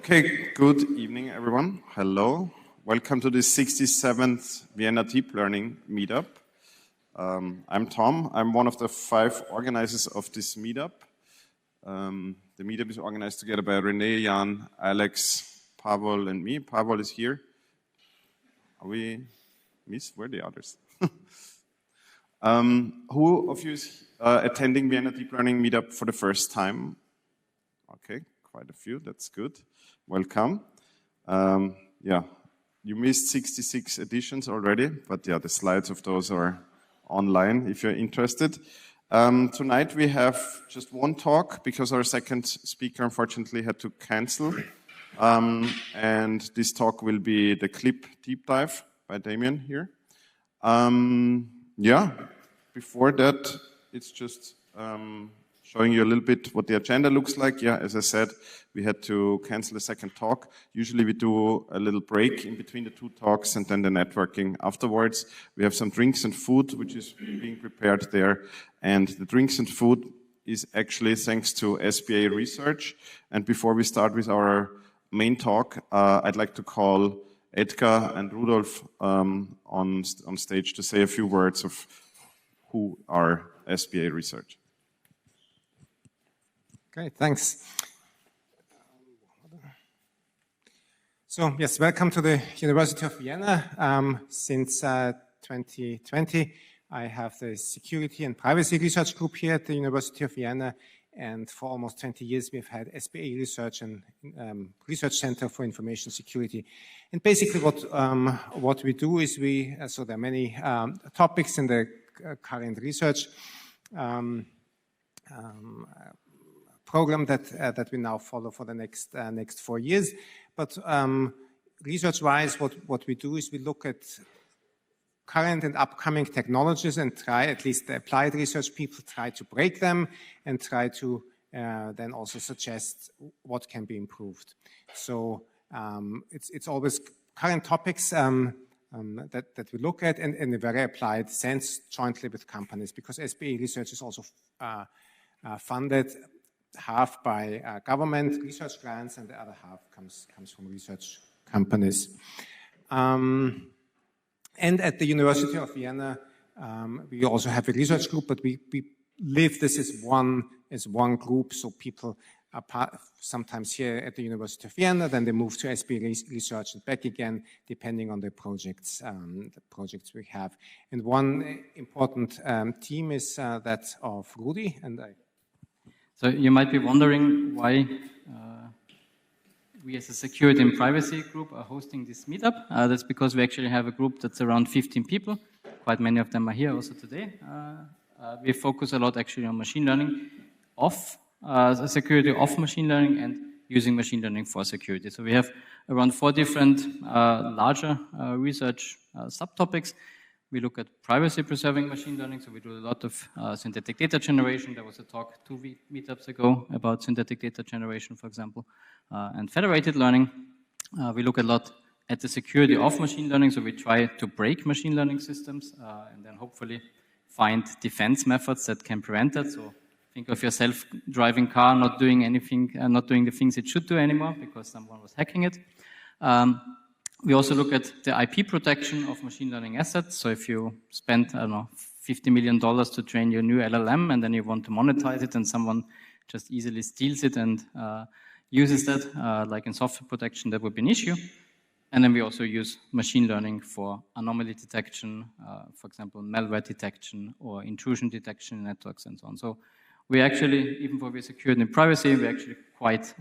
Okay, good evening, everyone. Hello. Welcome to the 67th Vienna Deep Learning Meetup. I'm Tom. I'm one of the 5 organizers of this meetup. The meetup is organized together by René, Jan, Alex, Pavel, and me. Pavel is here. Are we missed? Where are the others? Who of you is attending Vienna Deep Learning Meetup for the first time? Okay, quite a few. That's good. Welcome. Yeah, you missed 66 editions already, but yeah, the slides of those are online if you're interested. Tonight we have just one talk because our second speaker unfortunately had to cancel. And this talk will be the clip deep dive by Damian here. Yeah, before that, it's just showing you a little bit what the agenda looks like. Yeah, as I said, we had to cancel the second talk. Usually we do a little break in between the 2 talks and then the networking afterwards. We have some drinks and food, which is being prepared there. And the drinks and food is actually thanks to SBA Research. And before we start with our main talk, I'd like to call Edgar and Rudolf on stage to say a few words of who are SBA Research. Great, thanks. So yes, welcome to the University of Vienna. Since 2020, I have the Security and Privacy Research Group here at the University of Vienna. And for almost 20 years, we've had SBA Research and Research Center for Information Security. And basically what we do is so there are many topics in the current research program that we now follow for the next 4 years. But research-wise, what we do is we look at current and upcoming technologies and try, at least the applied research people try to break them and try to then also suggest what can be improved. So it's always current topics that we look at and in a very applied sense jointly with companies, because SBA Research is also funded half by government research grants and the other half comes from research companies. And at the University of Vienna, we also have a research group, but we live this as one group. So people are sometimes here at the University of Vienna, then they move to SBA Research and back again, depending on the projects we have. And one important team is that of Rudi and I. So you might be wondering why we as a security and privacy group are hosting this meetup. That's because we actually have a group that's around 15 people. Quite many of them are here also today. We focus a lot actually on machine learning security of machine learning and using machine learning for security. So we have around 4 different larger research subtopics. We look at privacy-preserving machine learning, so we do a lot of synthetic data generation. There was a talk 2 meetups ago about synthetic data generation, for example, and federated learning. We look a lot at the security of machine learning, so we try to break machine learning systems and then hopefully find defense methods that can prevent that. So think of your self-driving car not doing anything, not doing the things it should do anymore because someone was hacking it. We also look at the IP protection of machine learning assets. So if you spend, I don't know, $50 million to train your new LLM and then you want to monetize it and someone just easily steals it and uses that, like in software protection, that would be an issue. And then we also use machine learning for anomaly detection, for example, malware detection or intrusion detection in networks and so on. So we actually, even for the security and privacy, we're actually quite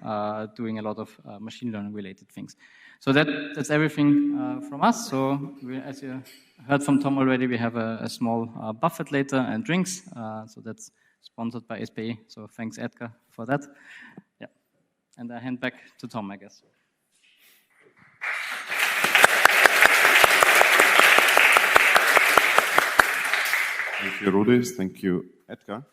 doing a lot of machine learning related things. So that's everything from us. So as you heard from Tom already, we have a small buffet later and drinks. So that's sponsored by SBA. So thanks, Edgar, for that. Yeah. And I hand back to Tom, I guess. Thank you, Rudi. Thank you, Edgar.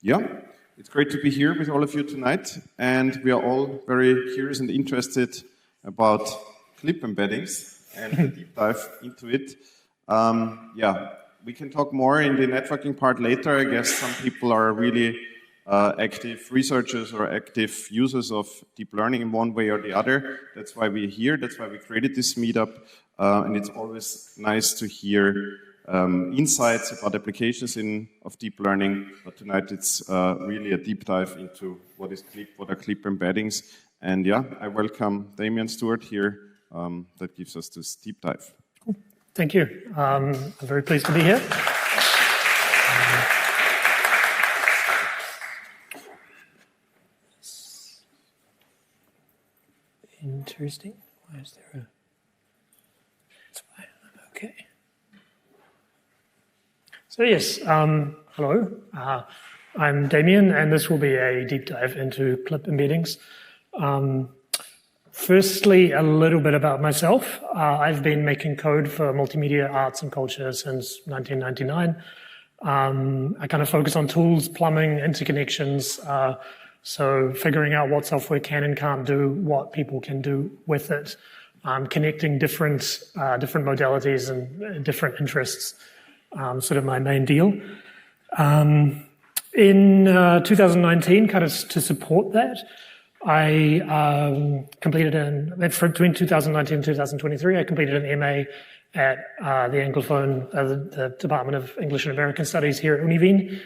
Yeah, it's great to be here with all of you tonight. And we are all very curious and interested about clip embeddings and a deep dive into it. Yeah, we can talk more in the networking part later. I guess some people are really active researchers or active users of deep learning in one way or the other. That's why we're here. That's why we created this meetup. And it's always nice to hear insights about applications of deep learning. But tonight it's really a deep dive into what are clip embeddings. And yeah, I welcome Damian Stewart here that gives us this deep dive. Cool. Thank you. I'm very pleased to be here. Interesting. Why is there a... That's why. Okay. So yes, hello. I'm Damian, and this will be a deep dive into clip embeddings. Firstly, a little bit about myself. I've been making code for multimedia arts and culture since 1999. I kind of focus on tools, plumbing, interconnections, so figuring out what software can and can't do, what people can do with it, connecting different modalities and different interests, sort of my main deal. In 2019, kind of to support that, I completed between 2019 and 2023, I completed an MA at the Anglophone, the Department of English and American Studies here at Univen.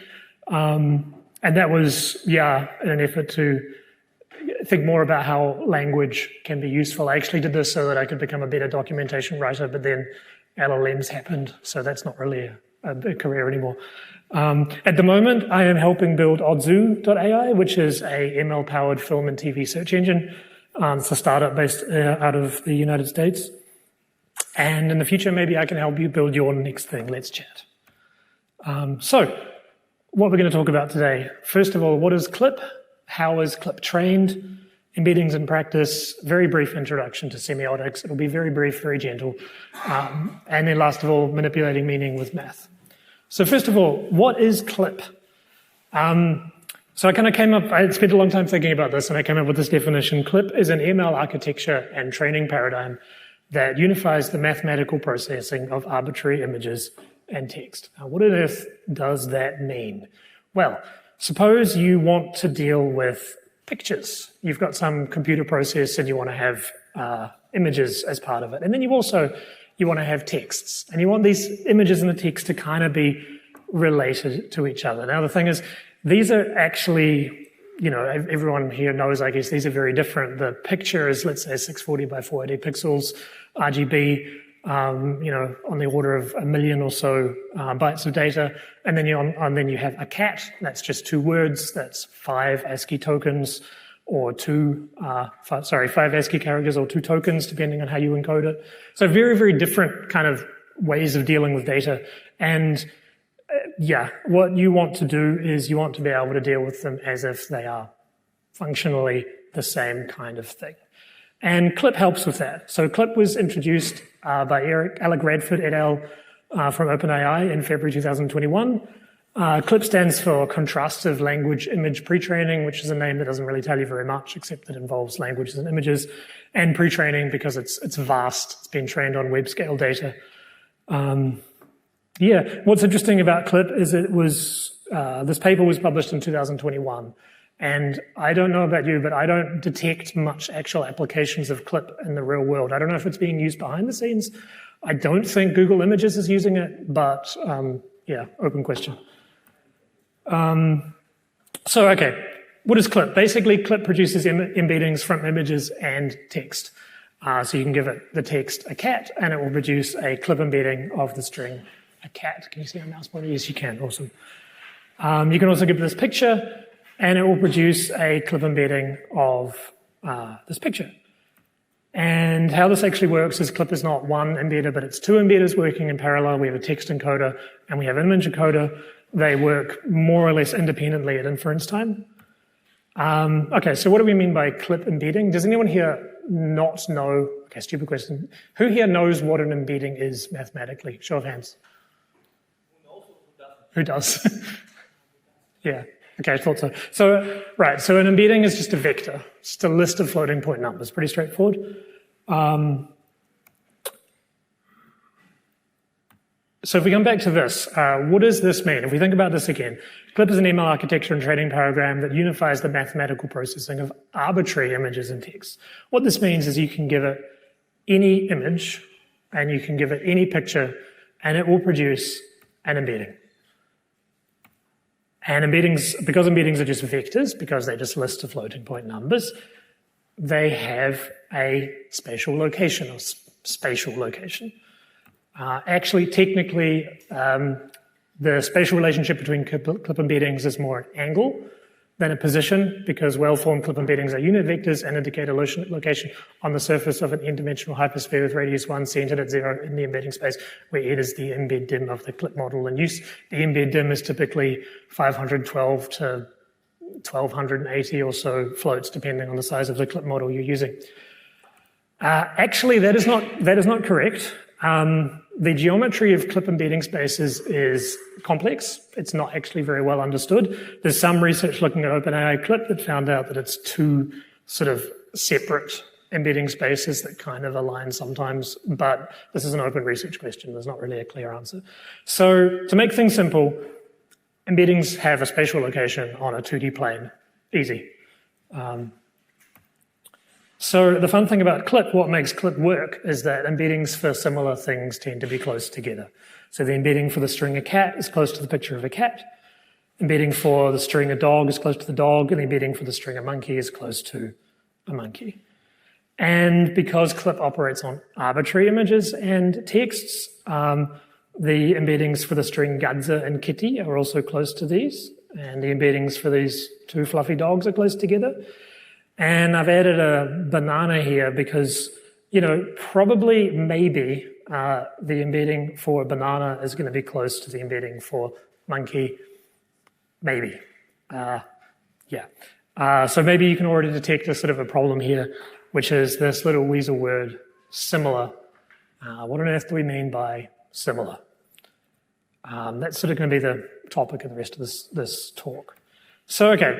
And that was, in an effort to think more about how language can be useful. I actually did this so that I could become a better documentation writer, but then LLMs happened, so that's not really a career anymore. At the moment, I am helping build Odzu.ai, which is a ML-powered film and TV search engine. It's a startup based out of the United States. And in the future, maybe I can help you build your next thing. Let's chat. So, what we're going to talk about today. First of all, what is CLIP? How is CLIP trained? Embeddings in practice. Very brief introduction to semiotics. It'll be very brief, very gentle. And then last of all, manipulating meaning with math. So first of all, what is CLIP? So I spent a long time thinking about this, and I came up with this definition. CLIP is an ML architecture and training paradigm that unifies the mathematical processing of arbitrary images and text. Now, what on earth does that mean? Well, suppose you want to deal with pictures. You've got some computer process and you want to have images as part of it. And then you want to have texts. And you want these images and the text to kind of be related to each other. Now, the thing is, these are actually, everyone here knows, I guess, these are very different. The picture is, let's say, 640 by 480 pixels, RGB, on the order of 1 million or so bytes of data. And then you have a cat. That's just 2 words. That's 5 ASCII tokens or 5 ASCII characters or 2 tokens, depending on how you encode it. So very, very different kind of ways of dealing with data. And what you want to do is you want to be able to deal with them as if they are functionally the same kind of thing. And CLIP helps with that. So CLIP was introduced by Alec Radford et al. From OpenAI in February 2021. CLIP stands for Contrastive Language Image Pre-training, which is a name that doesn't really tell you very much, except that it involves languages and images, and pre-training because it's vast. It's been trained on web-scale data. What's interesting about CLIP is this paper was published in 2021. And I don't know about you, but I don't detect much actual applications of CLIP in the real world. I don't know if it's being used behind the scenes. I don't think Google Images is using it, but open question. What is CLIP? Basically, CLIP produces embeddings from images and text. So you can give it the text a cat, and it will produce a CLIP embedding of the string a cat. Can you see my mouse pointer? Yes, you can. Awesome. You can also give this picture, and it will produce a CLIP embedding of this picture. And how this actually works is CLIP is not one embedder, but it's 2 embedders working in parallel. We have a text encoder and we have an image encoder. They work more or less independently at inference time. So what do we mean by CLIP embedding? Does anyone here not know? Okay, stupid question. Who here knows what an embedding is mathematically? Show of hands. Who does? Yeah. Okay, I thought so. So an embedding is just a vector. It's just a list of floating point numbers. Pretty straightforward. So if we come back to this, what does this mean? If we think about this again, CLIP is an ML architecture and training program that unifies the mathematical processing of arbitrary images and text. What this means is you can give it any image and you can give it any picture and it will produce an embedding. And embeddings, because embeddings are just vectors, because they just list of floating point numbers, they have a spatial location or spatial location. Actually, technically, the spatial relationship between clip embeddings is more an angle than a position, because well-formed clip embeddings are unit vectors and indicate a location on the surface of an n-dimensional hypersphere with radius 1 centered at 0 in the embedding space, where n is the embed dim of the clip model in use. The embed dim is typically 512 to 1280 or so floats, depending on the size of the clip model you're using. Actually, that is not correct. The geometry of clip embedding spaces is complex. It's not actually very well understood. There's some research looking at OpenAI clip that found out that it's two sort of separate embedding spaces that kind of align sometimes, but this is an open research question. There's not really a clear answer. So to make things simple, embeddings have a spatial location on a 2D plane. Easy. So the fun thing about CLIP, what makes CLIP work, is that embeddings for similar things tend to be close together. So the embedding for the string a cat is close to the picture of a cat. Embedding for the string a dog is close to the dog, and the embedding for the string a monkey is close to a monkey. And because CLIP operates on arbitrary images and texts, the embeddings for the string Gadza and Kitty are also close to these, and the embeddings for these two fluffy dogs are close together. And I've added a banana here because, you know, probably, maybe, the embedding for banana is going to be close to the embedding for monkey. Maybe. So maybe you can already detect a sort of a problem here, which is this little weasel word, similar. What on earth do we mean by similar? That's sort of going to be the topic of the rest of this talk. So, okay,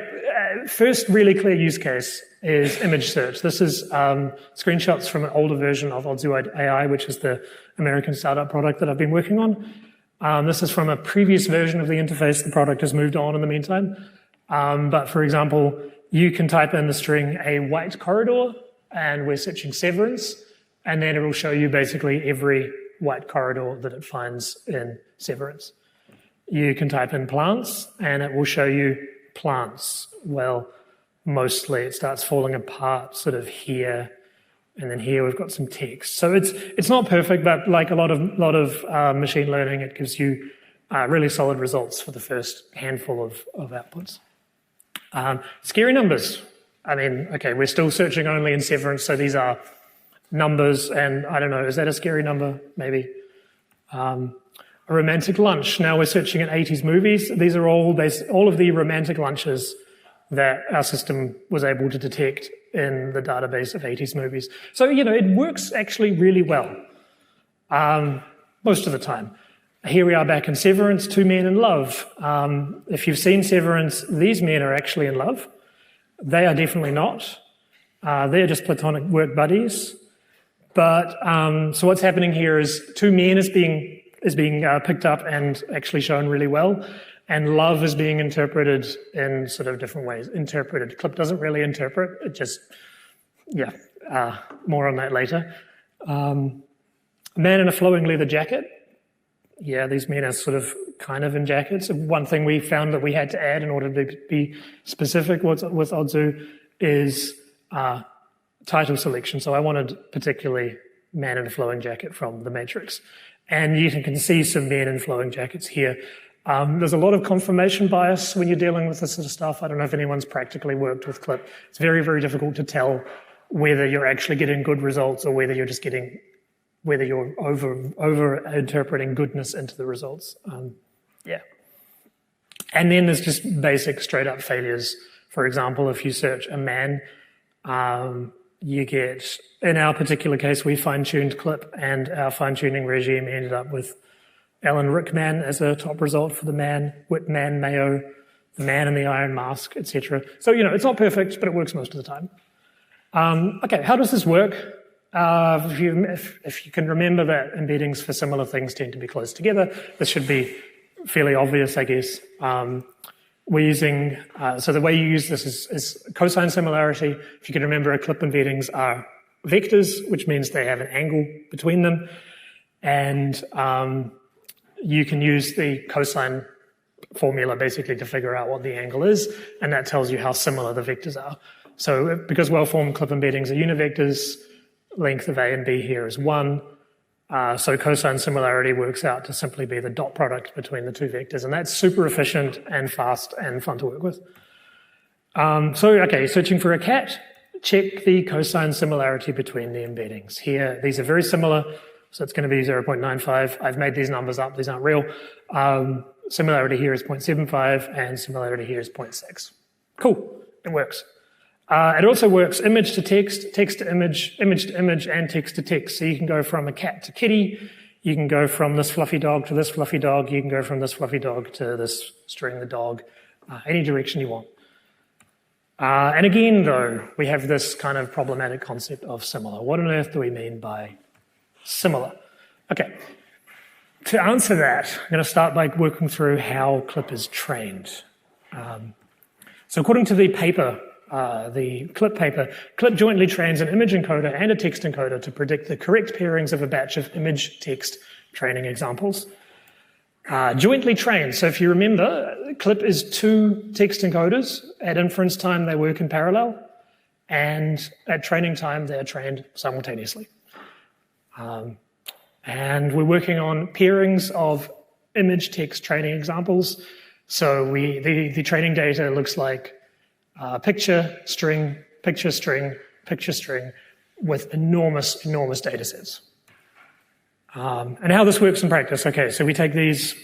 first really clear use case is image search. This is screenshots from an older version of Odzu AI, which is the American startup product that I've been working on. This is from a previous version of the interface. The product has moved on in the meantime. But for example, you can type in the string a white corridor, and we're searching severance, and then it will show you basically every white corridor that it finds in severance. You can type in plants, and it will show you plants. Well, mostly it starts falling apart sort of here, and then here we've got some text. So it's not perfect, but like a lot of machine learning, it gives you really solid results for the first handful of outputs. Scary numbers. I mean, okay, we're still searching only in severance, so these are numbers, and I don't know, is that a scary number? Maybe. A romantic lunch. Now we're searching in 80s movies. These are all of the romantic lunches that our system was able to detect in the database of 80s movies. So, you know, it works actually really well, most of the time. Here we are back in Severance, two men in love. If you've seen Severance, these men are actually in love. They are definitely not. They're just platonic work buddies. But, so what's happening here is two men is being picked up and actually shown really well, and love is being interpreted in sort of different ways. CLIP doesn't really interpret, it just, more on that later. A man in a flowing leather jacket. Yeah, these men are sort of kind of in jackets. One thing we found that we had to add in order to be specific with Odzu is title selection. So I wanted particularly man in a flowing jacket from The Matrix. And you can see some men in flowing jackets here. There's a lot of confirmation bias when you're dealing with this sort of stuff. I don't know if anyone's practically worked with CLIP. It's very, very difficult to tell whether you're actually getting good results or whether you're just getting, whether you're over-interpreting goodness into the results. And then there's just basic straight-up failures. For example, if you search a man, you get, in our particular case, we fine-tuned CLIP, and our fine-tuning regime ended up with Alan Rickman as a top result for the man, Whitman, Mayo, the man in the iron mask, etc. So, you know, it's not perfect, but it works most of the time. Okay, how does this work? If you can remember that embeddings for similar things tend to be close together, this should be fairly obvious, I guess. We're using, so the way you use this is cosine similarity. If you can remember, clip embeddings are vectors, which means they have an angle between them. And you can use the cosine formula basically to figure out what the angle is, and that tells you how similar the vectors are. So because well-formed clip embeddings are univectors, length of A and B here is 1. So cosine similarity works out to simply be the dot product between the two vectors, and that's super efficient and fast and fun to work with. Okay, searching for a cat, check the cosine similarity between the embeddings. Here, these are very similar, so it's going to be 0.95. I've made these numbers up, these aren't real. Similarity here is 0.75, and similarity here is 0.6. Cool, it works. It also works image to text, text to image, and text to text. So you can go from a cat to kitty, you can go from this fluffy dog to this fluffy dog, you can go from this fluffy dog to this string the dog, any direction you want. And again, though, we have this kind of problematic concept of similar. What on earth do we mean by similar? Okay, to answer that, I'm going to start by working through how CLIP is trained. So according to the paper, the CLIP paper, CLIP jointly trains an image encoder and a text encoder to predict the correct pairings of a batch of image-text training examples. Jointly trained, so if you remember, CLIP is 2 text encoders. At inference time, they work in parallel, and at training time, they're trained simultaneously. And we're working on pairings of image-text training examples. So the training data looks like picture, string, picture, string, picture, string, with enormous, enormous data sets. And how this works in practice. Okay, so you take these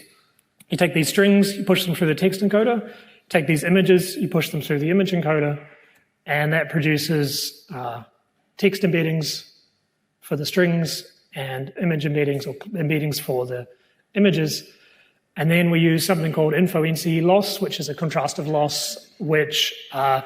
strings, you push them through the text encoder, take these images, you push them through the image encoder, and that produces text embeddings for the strings and image embeddings or embeddings for the images. And then we use something called info-NCE loss, which is a contrastive loss, which, so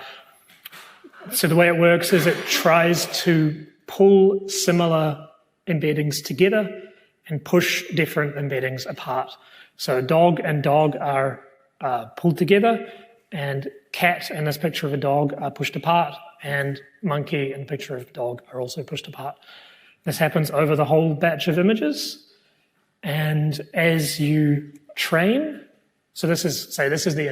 the way it works is it tries to pull similar embeddings together and push different embeddings apart. So dog and dog are pulled together, and cat and this picture of a dog are pushed apart, and monkey and picture of dog are also pushed apart. This happens over the whole batch of images, and as you train, so this is the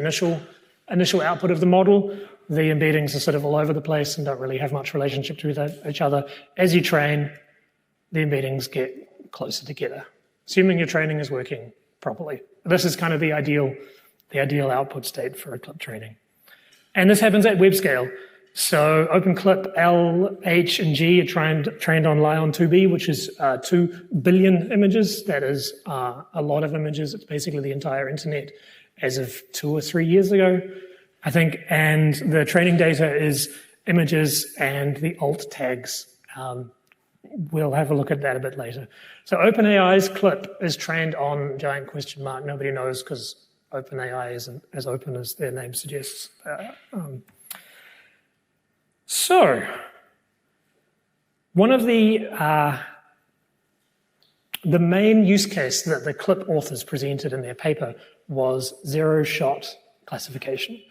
initial output of the model. The embeddings are sort of all over the place and don't really have much relationship to each other. As you train, the embeddings get closer together, assuming your training is working properly. This is kind of the ideal output state for a CLIP training. And this happens at web scale. So OpenClip L, H, and G are trained on Lion 2B, which is 2 billion images. That is a lot of images. It's basically the entire internet as of 2 or 3 years ago, I think. And the training data is images and the alt tags. We'll have a look at that a bit later. So OpenAI's CLIP is trained on giant question mark. Nobody knows because OpenAI isn't as open as their name suggests. So, one of the main use case that the CLIP authors presented in their paper was zero-shot classification.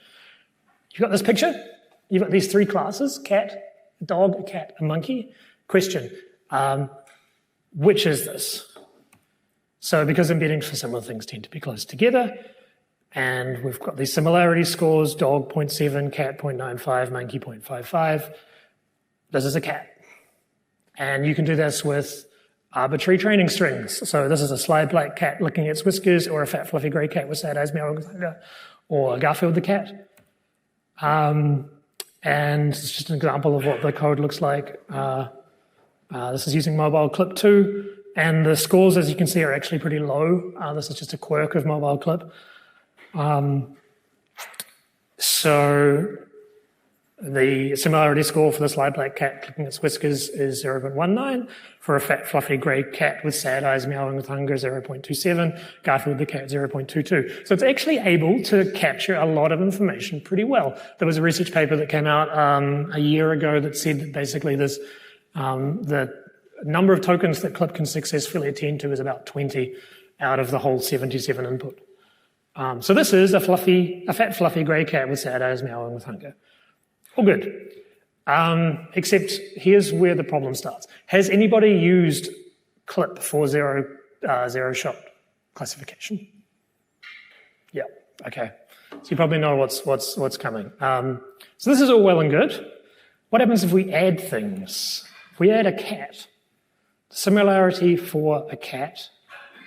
You've got this picture, you've got these 3 classes, cat, a dog, a cat, a monkey. Question, which is this? So because embeddings for similar things tend to be close together, and we've got these similarity scores, dog 0.7, cat 0.95, monkey 0.55. This is a cat. And you can do this with arbitrary training strings. So this is a slide black cat licking its whiskers, or a fat fluffy grey cat with sad eyes meowing, or Garfield the cat. And it's just an example of what the code looks like. This is using mobile clip 2, and the scores, as you can see, are actually pretty low. This is just a quirk of mobile clip. So the similarity score for the slide black cat clicking its whiskers is 0.19. For a fat fluffy grey cat with sad eyes meowing with hunger, 0.27. Garfield the cat, 0.22. So it's actually able to capture a lot of information pretty well. There was a research paper that came out a year ago that said that basically this the number of tokens that Clip can successfully attend to is about 20 out of the whole 77 input. So this is a fat, fluffy grey cat with sad eyes meowing with hunger. All good. Except here's where the problem starts. Has anybody used Clip for zero-shot classification? Yeah, okay. So you probably know what's coming. So this is all well and good. What happens if we add things? If we add a cat, the similarity for a cat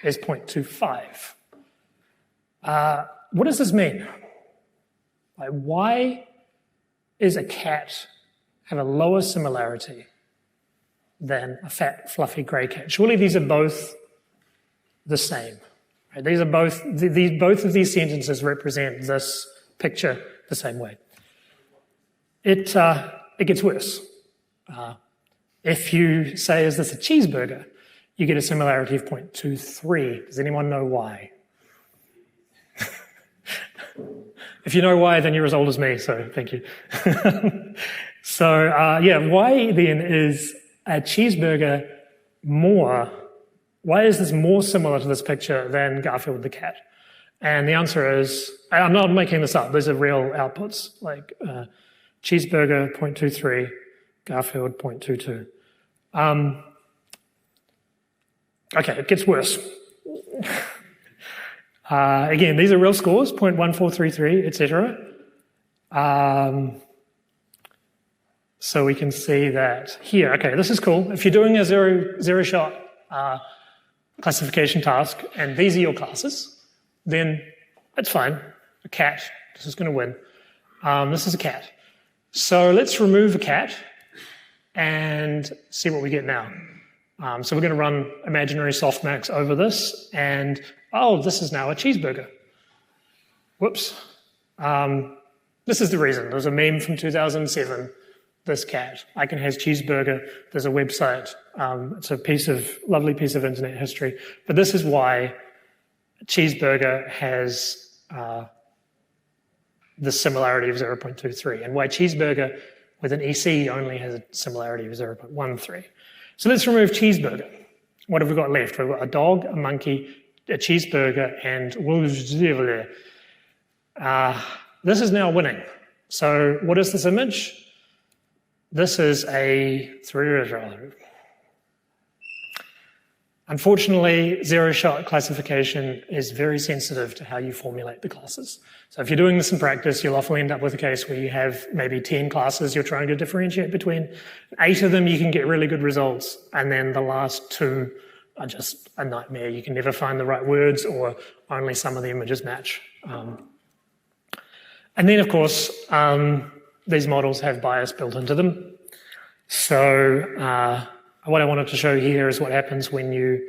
is 0.25. What does this mean? Like, why is a cat have a lower similarity than a fat, fluffy grey cat? Surely these are both the same. Right? These are both of these sentences represent this picture the same way. It gets worse. If you say, is this a cheeseburger, you get a similarity of 0.23. Does anyone know why? If you know why, then you're as old as me, so thank you. So, why then is a cheeseburger why is this more similar to this picture than Garfield the cat? And the answer is, I'm not making this up, these are real outputs, like cheeseburger 0.23, Garfield 0.22. Okay, it gets worse. Again, these are real scores, 0.1433, etc. So we can see that here. Okay, this is cool. If you're doing a zero-shot classification task, and these are your classes, then that's fine. A cat, this is going to win. This is a cat. So let's remove a cat and see what we get now. So we're going to run imaginary softmax over this, and this is now a cheeseburger. Whoops. This is the reason. There was a meme from 2007, this cat. Icon has cheeseburger. There's a website. It's a lovely piece of internet history. But this is why cheeseburger has the similarity of 0.23, and why cheeseburger with an EC only has a similarity of 0.13. So let's remove cheeseburger. What have we got left? We've got a dog, a monkey, a cheeseburger, and this is now winning. So what is this image? This is Unfortunately, zero-shot classification is very sensitive to how you formulate the classes. So if you're doing this in practice, you'll often end up with a case where you have maybe 10 classes you're trying to differentiate between. 8 of them you can get really good results, and then the last 2 are just a nightmare. You can never find the right words, or only some of the images match. And then, of course, these models have bias built into them. So what I wanted to show here is what happens when you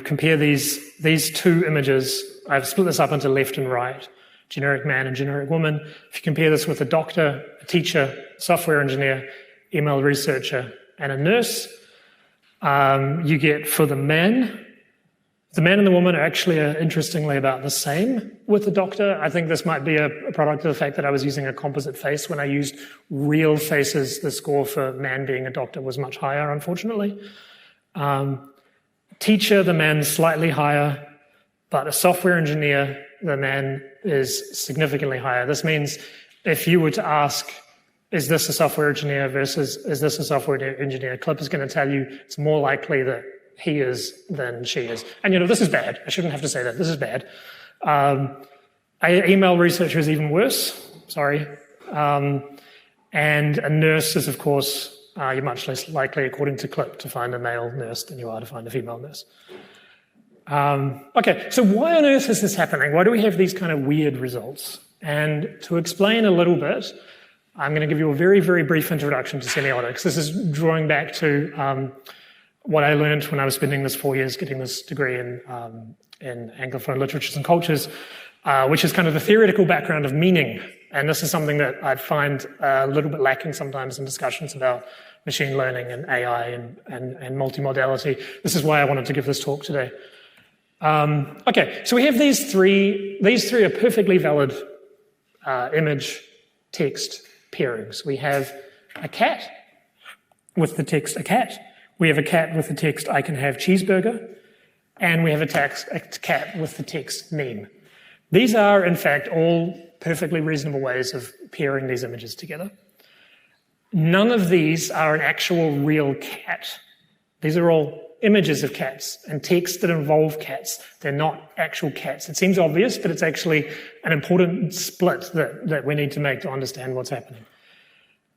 compare these 2 images. I've split this up into left and right, generic man and generic woman. If you compare this with a doctor, a teacher, software engineer, ML researcher, and a nurse, you get for the man and the woman are actually interestingly about the same with the doctor. I think this might be a product of the fact that I was using a composite face. When I used real faces, the score for man being a doctor was much higher, unfortunately. Teacher, the man slightly higher, but a software engineer, the man is significantly higher. This means if you were to ask, is this a software engineer versus is this a software engineer, Clip is going to tell you it's more likely that he is than she is. And, this is bad. I shouldn't have to say that. This is bad. Email researcher is even worse. Sorry. And a nurse is, of course, you're much less likely, according to Clip, to find a male nurse than you are to find a female nurse. Okay, so why on earth is this happening? Why do we have these kind of weird results? And to explain a little bit, I'm going to give you a very, very brief introduction to semiotics. This is drawing back to what I learned when I was spending this 4 years getting this degree in Anglophone literatures and cultures, which is kind of the theoretical background of meaning. And this is something that I find a little bit lacking sometimes in discussions about machine learning and AI and multimodality. This is why I wanted to give this talk today. Okay, so we have these three are perfectly valid image text pairings. We have a cat with the text a cat. We have a cat with the text, "I can have cheeseburger," and we have a cat with the text, "meme." These are, in fact, all perfectly reasonable ways of pairing these images together. None of these are an actual real cat. These are all images of cats and text that involve cats. They're not actual cats. It seems obvious, but it's actually an important split that we need to make to understand what's happening.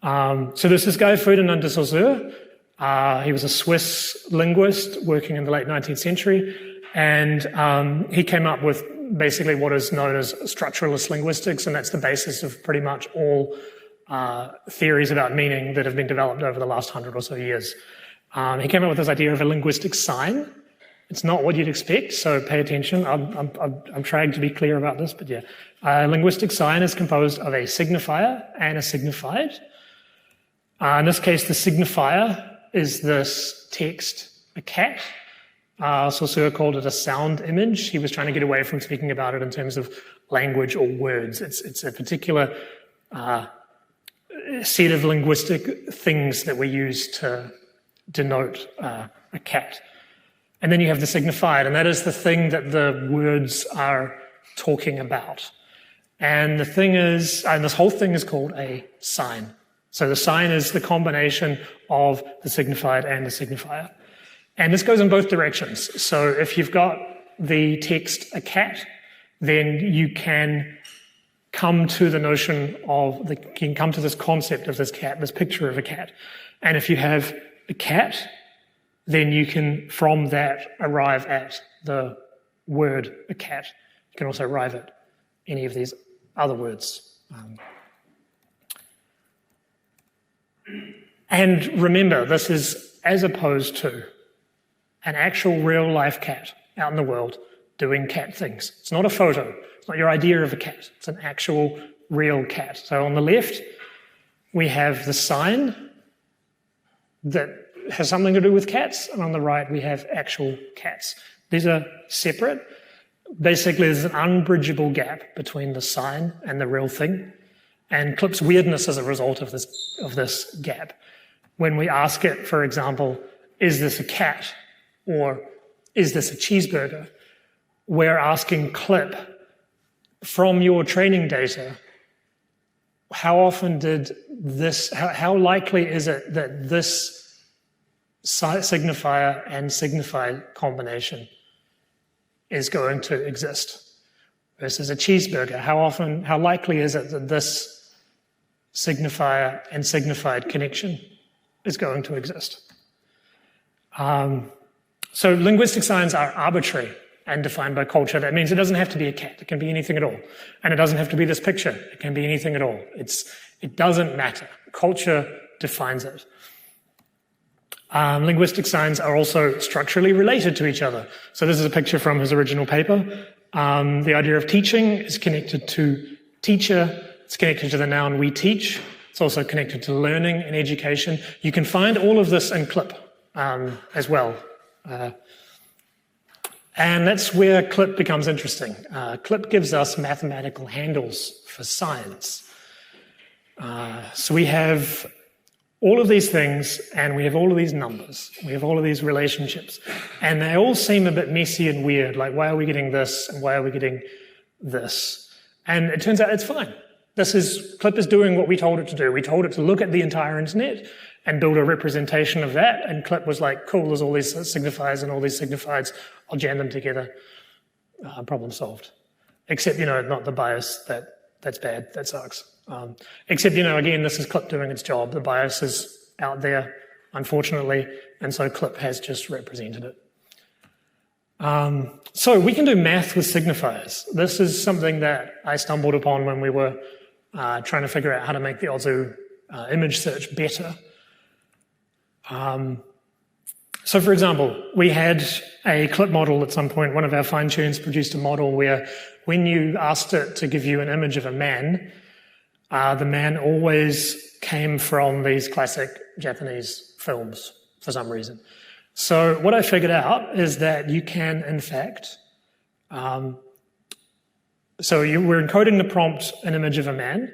So there's this guy, Ferdinand de Saussure. He was a Swiss linguist working in the late 19th century, and he came up with basically what is known as structuralist linguistics, and that's the basis of pretty much all theories about meaning that have been developed over the last 100 or so years. He came up with this idea of a linguistic sign. It's not what you'd expect, so pay attention. I'm trying to be clear about this, but yeah. A linguistic sign is composed of a signifier and a signified. In this case, the signifier is this text, a cat. Saussure called it a sound image. He was trying to get away from speaking about it in terms of language or words. It's a particular set of linguistic things that we use to denote a cat. And then you have the signified, and that is the thing that the words are talking about. And the thing is, and this whole thing is called a sign. So the sign is the combination of the signified and the signifier. And this goes in both directions. So if you've got the text a cat, then you can come to the notion of, you can come to this concept of this cat, this picture of a cat. And if you have a cat, then you can, from that, arrive at the word a cat. You can also arrive at any of these other words. And remember, this is as opposed to an actual real-life cat out in the world doing cat things. It's not a photo. It's not your idea of a cat. It's an actual real cat. So on the left, we have the sign that has something to do with cats, and on the right, we have actual cats. These are separate. Basically, there's an unbridgeable gap between the sign and the real thing, and Clip's weirdness as a result of this gap. When we ask it, for example, is this a cat or is this a cheeseburger, we're asking Clip, from your training data, how often did this, how likely is it that this signifier and signified combination is going to exist versus a cheeseburger? How likely is it that this signifier and signified connection is going to exist? So linguistic signs are arbitrary and defined by culture. That means it doesn't have to be a cat. It can be anything at all. And it doesn't have to be this picture. It can be anything at all. It doesn't matter. Culture defines it. Linguistic signs are also structurally related to each other. So this is a picture from his original paper. The idea of teaching is connected to teacher. It's connected to the noun we teach. It's also connected to learning and education. You can find all of this in Clip as well. And that's where Clip becomes interesting. Clip gives us mathematical handles for signs. So we have all of these things, and we have all of these numbers. We have all of these relationships. And they all seem a bit messy and weird, like why are we getting this and why are we getting this? And it turns out it's fine. Clip is doing what we told it to do. We told it to look at the entire internet and build a representation of that, and Clip was like, cool, there's all these signifiers and all these signifieds, I'll jam them together. Problem solved. Except, not the bias, that's bad, that sucks. Except, again, this is Clip doing its job. The bias is out there, unfortunately, and so Clip has just represented it. So we can do math with signifiers. This is something that I stumbled upon when we were trying to figure out how to make the Ozu image search better. So for example, we had a Clip model at some point. One of our fine tunes produced a model where when you asked it to give you an image of a man, the man always came from these classic Japanese films for some reason. So what I figured out is that you can, in fact, we're encoding the prompt an image of a man,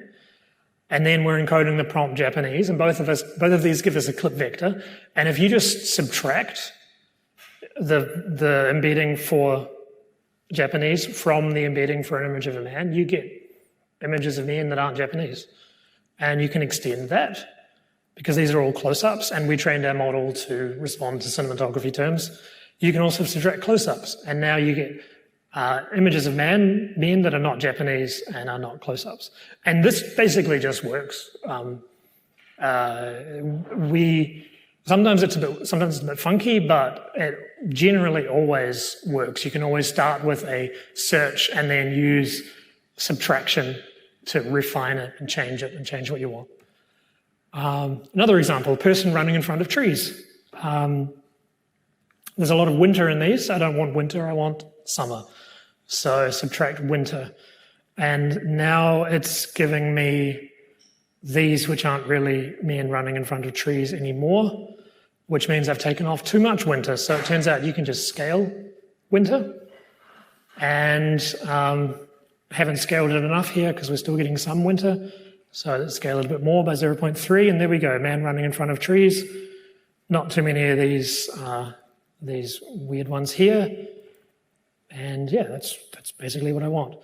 And then we're encoding the prompt Japanese, and both of these give us a clip vector. And if you just subtract the embedding for Japanese from the embedding for an image of a man, you get images of men that aren't Japanese. And you can extend that, because these are all close-ups, and we trained our model to respond to cinematography terms. You can also subtract close-ups, and now you get images of men that are not Japanese and are not close-ups. And this basically just works. Sometimes it's a bit funky, but it generally always works. You can always start with a search and then use subtraction to refine it and change what you want. Another example, a person running in front of trees. There's a lot of winter in these. I don't want winter, I want summer. So subtract winter. And now it's giving me these, which aren't really men running in front of trees anymore, which means I've taken off too much winter. So it turns out you can just scale winter. And haven't scaled it enough here because we're still getting some winter. So let's scale it a bit more by 0.3, and there we go, man running in front of trees. Not too many of these weird ones here. And yeah, that's basically what I want.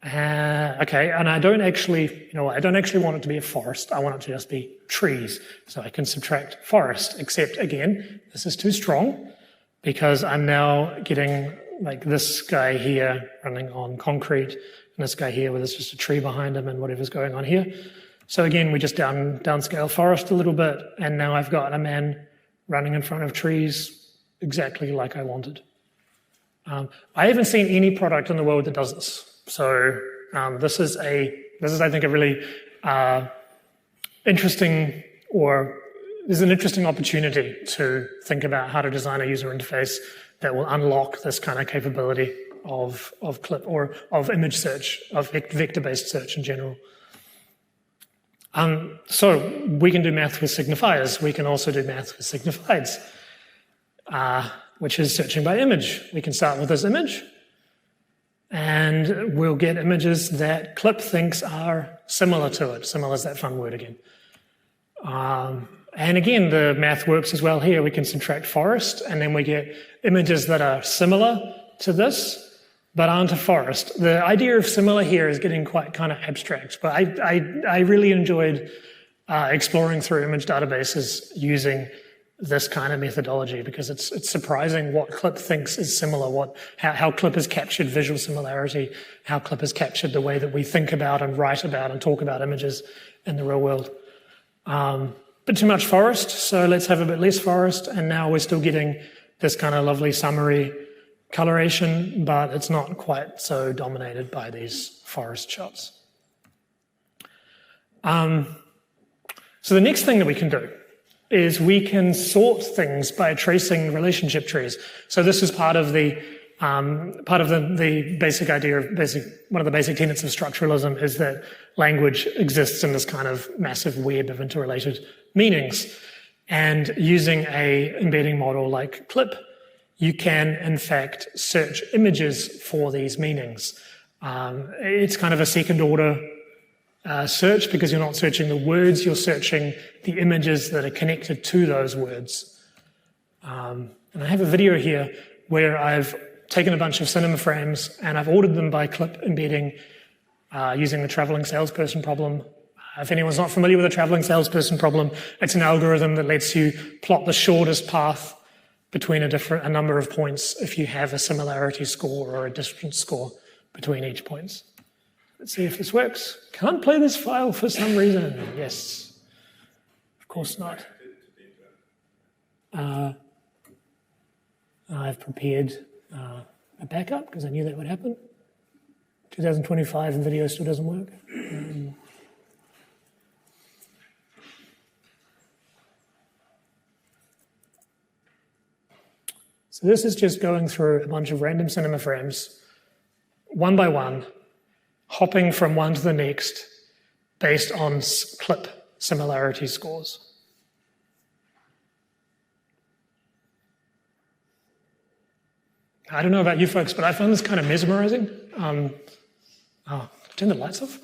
Okay, and I don't actually want it to be a forest. I want it to just be trees. So I can subtract forest, except again, this is too strong because I'm now getting like this guy here running on concrete and this guy here where there's just a tree behind him and whatever's going on here. So again, we just downscale forest a little bit, and now I've got a man running in front of trees exactly like I wanted. I haven't seen any product in the world that does this. So this is I think a really interesting, or there's an interesting opportunity to think about how to design a user interface that will unlock this kind of capability of clip or of image search, of vector-based search in general. So we can do math with signifiers. We can also do math with signifieds, which is searching by image. We can start with this image, and we'll get images that clip thinks are similar to it. Similar is that fun word again. And again, the math works as well here. We can subtract forest, and then we get images that are similar to this, but aren't a forest. The idea of similar here is getting quite kind of abstract, but I really enjoyed exploring through image databases using this kind of methodology, because it's surprising what clip thinks is similar, how clip has captured visual similarity, how clip has captured the way that we think about and write about and talk about images in the real world. Bit too much forest, so let's have a bit less forest, and now we're still getting this kind of lovely summary coloration, but it's not quite so dominated by these forest shots. So the next thing that we can do is we can sort things by tracing relationship trees. So this is part of the basic idea of one of the basic tenets of structuralism is that language exists in this kind of massive web of interrelated meanings. And using a embedding model like CLIP, you can in fact search images for these meanings. It's kind of a second order search, because you're not searching the words, you're searching the images that are connected to those words. And I have a video here where I've taken a bunch of cinema frames and I've ordered them by clip embedding using the traveling salesperson problem. If anyone's not familiar with the traveling salesperson problem, it's an algorithm that lets you plot the shortest path between a number of points if you have a similarity score or a distance score between each points. Let's see if this works. Can't play this file for some reason. Yes. Of course not. I've prepared a backup because I knew that would happen. 2025 and video still doesn't work. So this is just going through a bunch of random cinema frames, one by one, hopping from one to the next based on clip similarity scores. I don't know about you folks, but I found this kind of mesmerizing. Turn the lights off.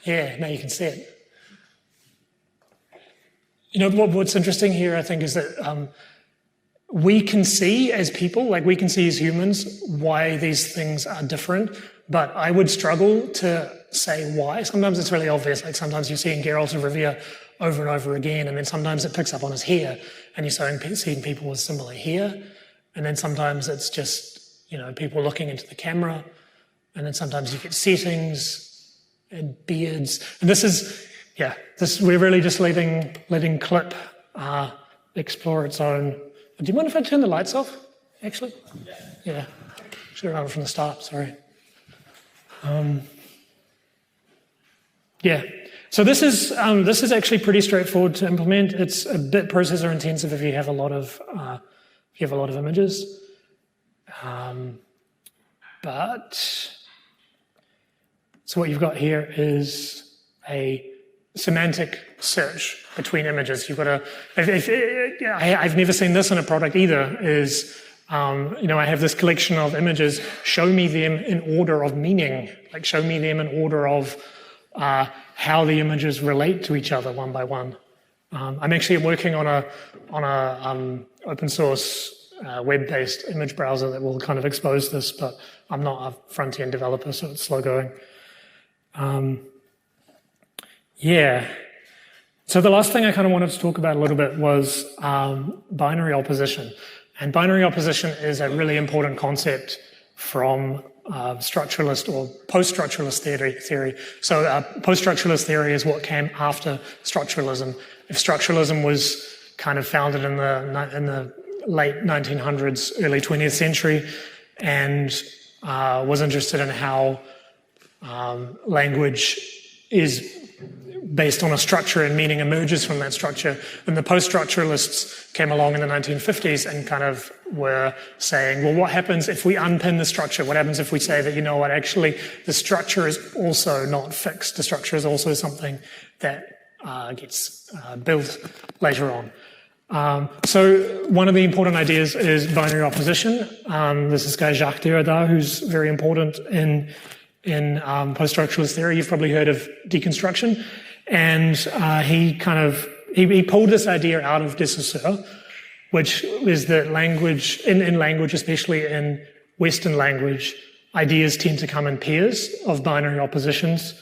Yeah, now you can see it. You know, what's interesting here, I think, is that we can see as people, like we can see as humans, why these things are different, but I would struggle to say why. Sometimes it's really obvious, like sometimes you see in Geralt of Rivia over and over again, and then sometimes it picks up on his hair, and you're seeing people with similar hair, and then sometimes it's just, you know, people looking into the camera, and then sometimes you get settings and beards, and this is, yeah, we're really just letting Clip explore its own. Do you mind if I turn the lights off, actually? Yeah. Should have run from the start, sorry. Yeah. So this is actually pretty straightforward to implement. It's a bit processor intensive if you have a lot of images. But so what you've got here is a semantic search between images. You've got I've never seen this in a product either, is, you know, I have this collection of images, show me them in order of meaning, like show me them in order of how the images relate to each other one by one. I'm actually working on a open source web-based image browser that will kind of expose this, but I'm not a front-end developer, so it's slow going. Yeah. So the last thing I kind of wanted to talk about a little bit was binary opposition. And binary opposition is a really important concept from structuralist or post-structuralist theory. So post-structuralist theory is what came after structuralism. If structuralism was kind of founded in the late 1900s, early 20th century, and was interested in how language is based on a structure and meaning emerges from that structure. And the post-structuralists came along in the 1950s and kind of were saying, well, what happens if we unpin the structure? What happens if we say that, you know what, actually the structure is also not fixed. The structure is also something that gets built later on. So one of the important ideas is binary opposition. There's this guy, Jacques Derrida, who's very important in post-structuralist theory. You've probably heard of deconstruction. And he pulled this idea out of de Saussure, which is that language, in language, especially in Western language, ideas tend to come in pairs of binary oppositions,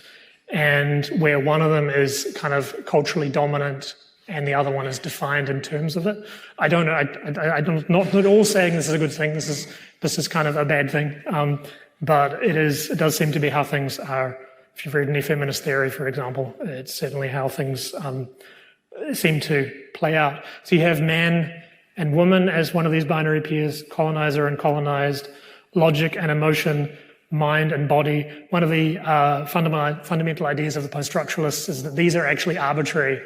and where one of them is kind of culturally dominant and the other one is defined in terms of it. I don't know. I'm not at all saying this is a good thing. This is kind of a bad thing. But it does seem to be how things are. If you've read any feminist theory, for example, it's certainly how things seem to play out. So you have man and woman as one of these binary pairs, colonizer and colonized, logic and emotion, mind and body. One of the fundamental ideas of the post-structuralists is that these are actually arbitrary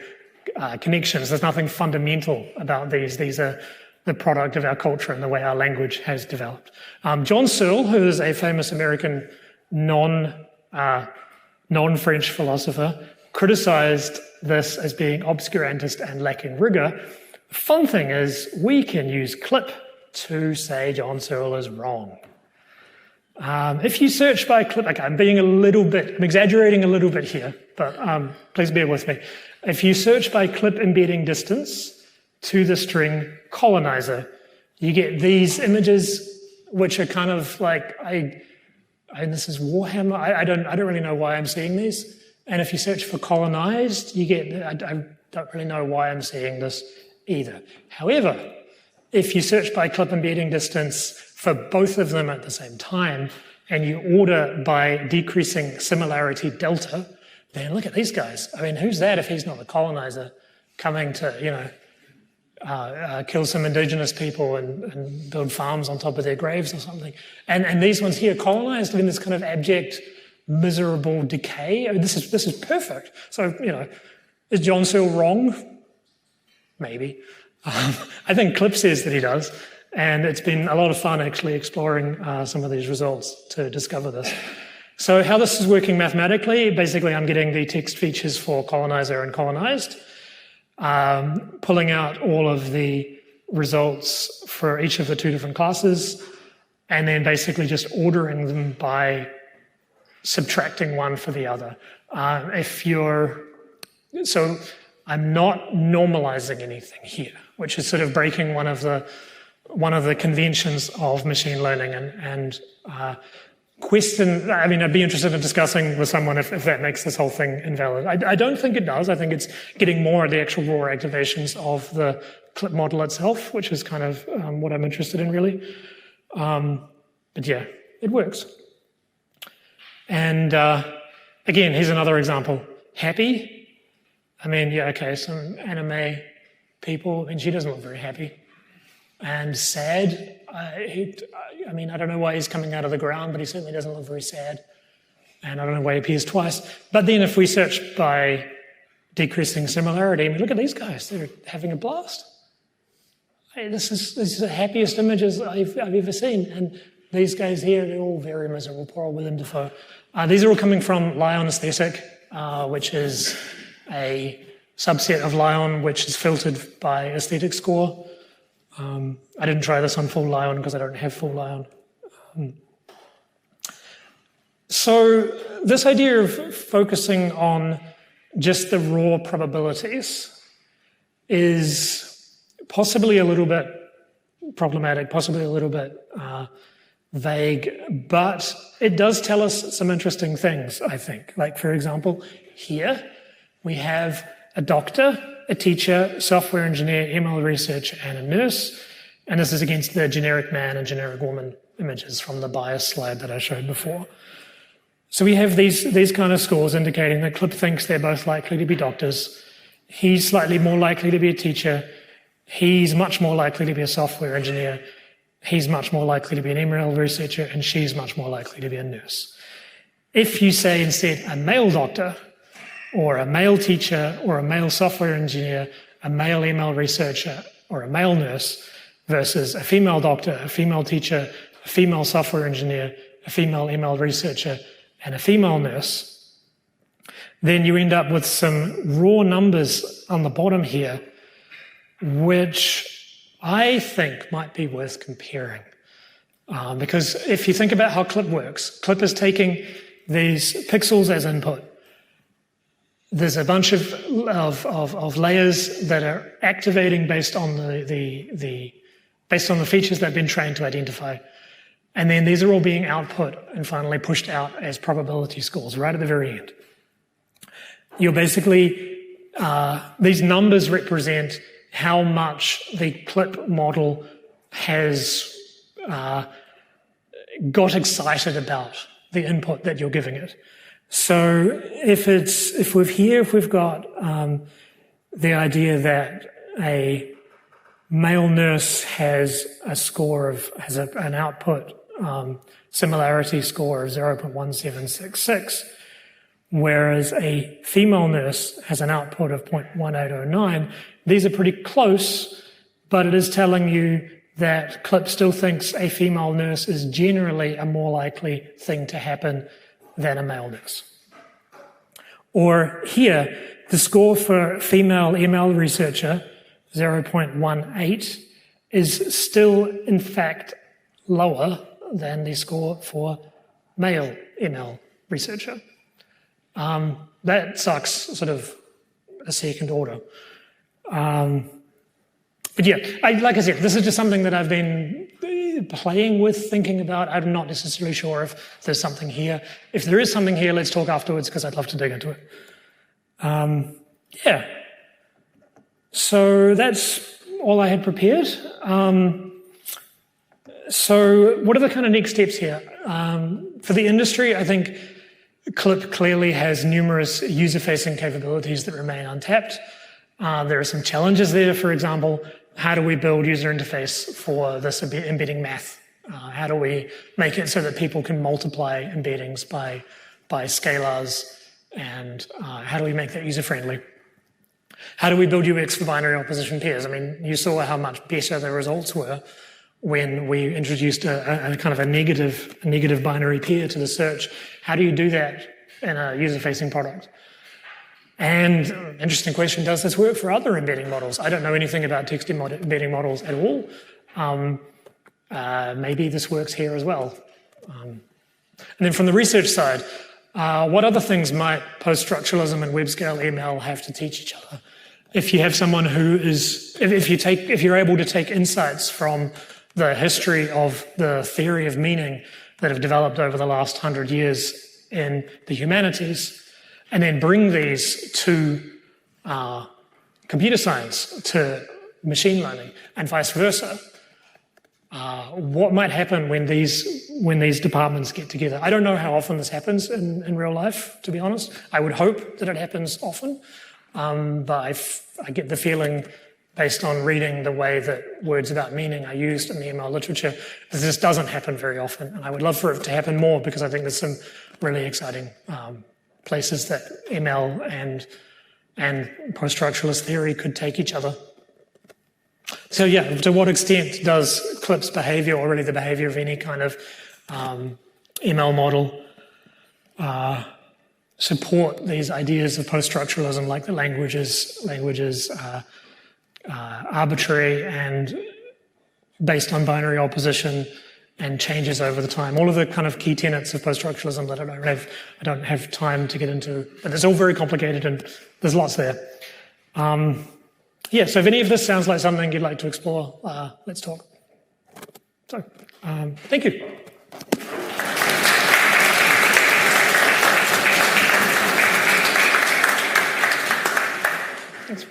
connections. There's nothing fundamental about these. These are the product of our culture and the way our language has developed. John Searle, who is a famous American non-French philosopher, criticized this as being obscurantist and lacking rigor. The fun thing is we can use clip to say John Searle is wrong. If you search by clip, okay, I'm exaggerating a little bit here, but please bear with me. If you search by clip embedding distance to the string colonizer, you get these images, which are kind of like, and this is Warhammer. I don't really know why I'm seeing these. And if you search for colonized, you get, I don't really know why I'm seeing this either. However, if you search by clip embedding distance for both of them at the same time, and you order by decreasing similarity delta, then look at these guys. I mean, who's that if he's not the colonizer coming to, you know, kill some indigenous people and build farms on top of their graves or something. And these ones here, colonized in this kind of abject, miserable decay. I mean, this is perfect. So, you know, is John Searle wrong? Maybe. I think Clip says that he does. And it's been a lot of fun actually exploring some of these results to discover this. So how this is working mathematically, basically I'm getting the text features for colonizer and colonized, pulling out all of the results for each of the two different classes, and then basically just ordering them by subtracting one for the other. So I'm not normalizing anything here, which is sort of breaking one of the conventions of machine learning and question. I mean, I'd be interested in discussing with someone if that makes this whole thing invalid. I don't think it does. I think it's getting more of the actual raw activations of the clip model itself, which is kind of what I'm interested in, really. But yeah, it works. And again, here's another example. Happy? I mean, yeah, okay, some anime people, and she doesn't look very happy. And sad? I mean, I don't know why he's coming out of the ground, but he certainly doesn't look very sad. And I don't know why he appears twice. But then if we search by decreasing similarity, I mean, look at these guys. They're having a blast. Hey, this is the happiest images I've ever seen. And these guys here, they're all very miserable. Poor old Willem Dafoe. These are all coming from Lion Aesthetic, which is a subset of Lion, which is filtered by aesthetic score. I didn't try this on full Lion because I don't have full Lion. So this idea of focusing on just the raw probabilities is possibly a little bit problematic, possibly a little bit vague, but it does tell us some interesting things, I think. Like, for example, here we have a doctor, a teacher, software engineer, ML researcher, and a nurse. And this is against the generic man and generic woman images from the bias slide that I showed before. So we have these kind of scores indicating that Clip thinks they're both likely to be doctors. He's slightly more likely to be a teacher. He's much more likely to be a software engineer. He's much more likely to be an ML researcher, and she's much more likely to be a nurse. If you say instead a male doctor, or a male teacher, or a male software engineer, a male ML researcher, or a male nurse, versus a female doctor, a female teacher, a female software engineer, a female ML researcher, and a female nurse, then you end up with some raw numbers on the bottom here, which I think might be worth comparing. Because if you think about how Clip works, Clip is taking these pixels as input. There's a bunch of layers that are activating based on based on the features that have been trained to identify. And then these are all being output and finally pushed out as probability scores right at the very end. You're basically, these numbers represent how much the Clip model has got excited about the input that you're giving it. So if we've got the idea that a male nurse has an output similarity score of 0.1766, whereas a female nurse has an output of 0.1809, these are pretty close, but it is telling you that Clip still thinks a female nurse is generally a more likely thing to happen than a male nurse. Or here, the score for female ML researcher, 0.18, is still, in fact, lower than the score for male ML researcher. That sucks sort of a second order. But yeah, like I said, this is just something that I've been playing with, thinking about. I'm not necessarily sure if there's something here. If there is something here, let's talk afterwards, because I'd love to dig into it. Yeah. So that's all I had prepared. So what are the kind of next steps here? For the industry, I think Clip clearly has numerous user-facing capabilities that remain untapped. There are some challenges there. For example, how do we build user interface for this embedding math? How do we make it so that people can multiply embeddings by scalars? And how do we make that user-friendly? How do we build UX for binary opposition pairs? I mean, you saw how much better the results were when we introduced a kind of a negative binary pair to the search. How do you do that in a user-facing product? And interesting question, does this work for other embedding models? I don't know anything about text embedding models at all. Maybe this works here as well. And then from the research side, What other things might post-structuralism and web-scale ML have to teach each other? If you have someone who is, if you're able to take insights from the history of the theory of meaning that have developed over the last 100 years in the humanities, and then bring these to computer science, to machine learning, and vice versa, what might happen when these departments get together? I don't know how often this happens in real life, to be honest. I would hope that it happens often, but I get the feeling, based on reading the way that words about meaning are used in the ML literature, that this doesn't happen very often. And I would love for it to happen more, because I think there's some really exciting places that ML and post-structuralist theory could take each other. So yeah, to what extent does CLIP's behavior, or really the behavior of any kind of ML model, support these ideas of post-structuralism, like the language is arbitrary and based on binary opposition and changes over the time. All of the kind of key tenets of post-structuralism that I don't have time to get into, but it's all very complicated and there's lots there. Yeah, so if any of this sounds like something you'd like to explore, let's talk. So, thank you. Thanks.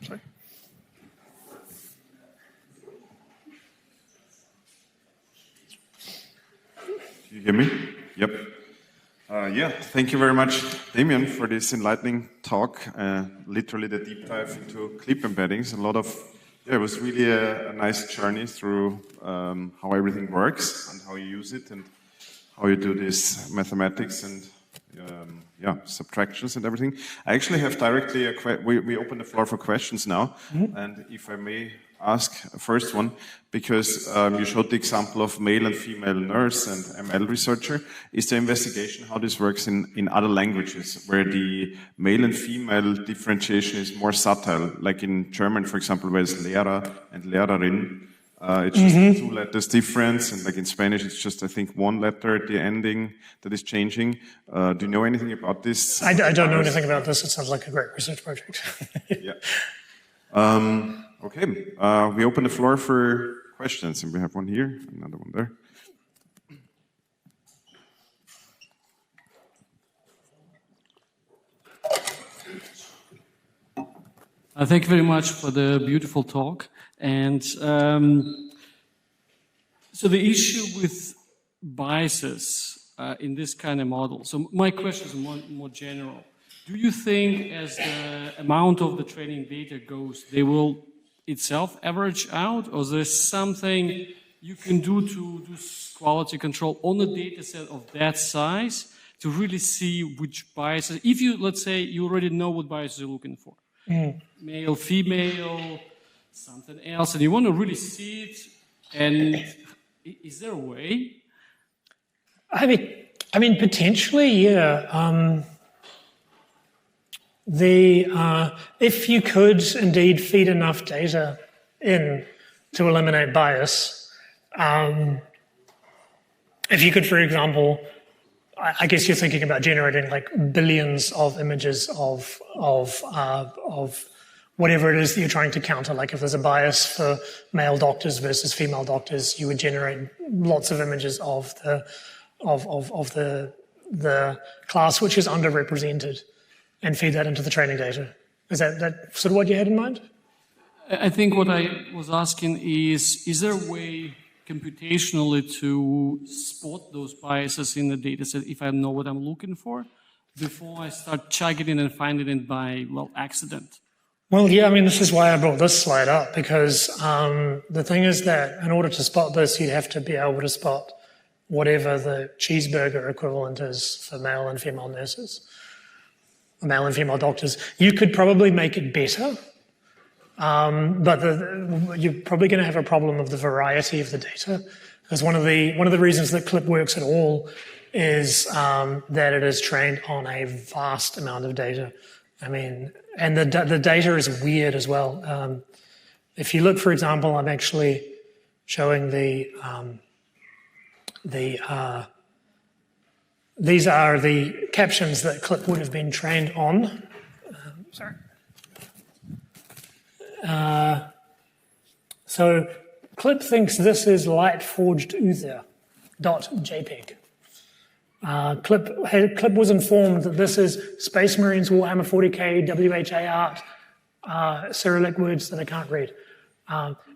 Sorry. Do you hear me? Yep. Yeah, thank you very much, Damian, for this enlightening talk. Literally the deep dive into CLIP embeddings. It was really a nice journey through how everything works and how you use it and how you do this mathematics and subtractions and everything. I actually have directly we open the floor for questions now, and if I may ask a first one, because you showed the example of male and female nurse and ML researcher. Is there investigation how this works in other languages, where the male and female differentiation is more subtle, like in German, for example, where it's Lehrer and Lehrerin? It's just 2 letters difference, and like in Spanish, it's just, I think, 1 letter at the ending that is changing. Do you know anything about this? I don't know anything about this. It sounds like a great research project. Yeah. Okay, we open the floor for questions, and we have one here, another one there. Thank you very much for the beautiful talk. And so the issue with biases in this kind of model. So my question is more general. Do you think as the amount of the training data goes, they will itself average out, or is there something you can do to do quality control on a data set of that size to really see which biases, if you, let's say, you already know what biases you're looking for, male, female, something else, and you want to really see it, and is there a way? I mean, potentially, yeah. If you could indeed feed enough data in to eliminate bias, if you could, for example, I guess you're thinking about generating like billions of images of whatever it is that you're trying to counter. Like if there's a bias for male doctors versus female doctors, you would generate lots of images of the class which is underrepresented, and feed that into the training data. Is that sort of what you had in mind? I think what I was asking is there a way computationally to spot those biases in the data set if I know what I'm looking for before I start chugging in and finding it by, well, accident? Well, yeah, I mean, this is why I brought this slide up, because the thing is that in order to spot this, you'd have to be able to spot whatever the cheeseburger equivalent is for male and female nurses. Male and female doctors. You could probably make it better, but you're probably going to have a problem of the variety of the data, because one of the reasons that CLIP works at all is that it is trained on a vast amount of data. I mean, and the data is weird as well. If you look, for example, I'm actually showing the These are the captions that CLIP would have been trained on. So CLIP thinks this is light-forged ether.jpg. CLIP was informed that this is Space Marines Warhammer 40k WHA art, Cyrillic words that I can't read.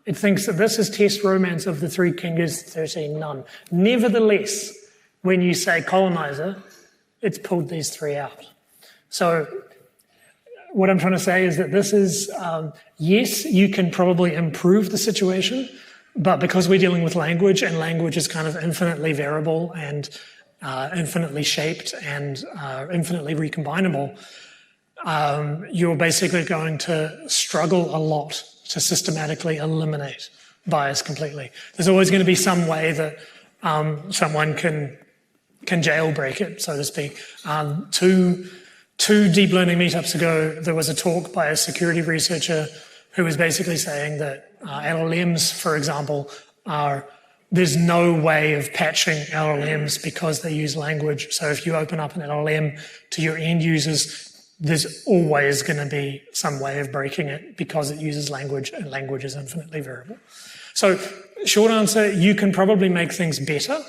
It thinks that this is test romance of the 3 Kingers 13 None. Nevertheless, when you say colonizer, it's pulled these 3 out. So what I'm trying to say is that this is, yes, you can probably improve the situation, but because we're dealing with language, and language is kind of infinitely variable and infinitely shaped and infinitely recombinable, you're basically going to struggle a lot to systematically eliminate bias completely. There's always going to be some way that someone can jailbreak it, so to speak. Two deep learning meetups ago, there was a talk by a security researcher who was basically saying that LLMs, for example, there's no way of patching LLMs because they use language. So if you open up an LLM to your end users, there's always going to be some way of breaking it because it uses language, and language is infinitely variable. So short answer, you can probably make things better,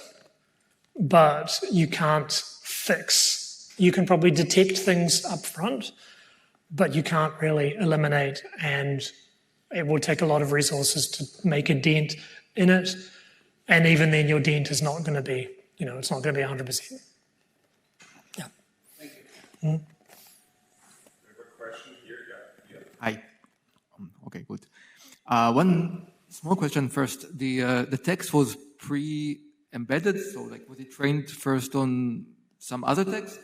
but you can't fix. You can probably detect things up front, but you can't really eliminate, and it will take a lot of resources to make a dent in it. And even then, your dent is not going to be, it's not going to be 100%. Yeah. Thank you. I have a question here. Yeah. Hi. Okay, good. One small question first. The text was pre-embedded, so like was it trained first on some other text?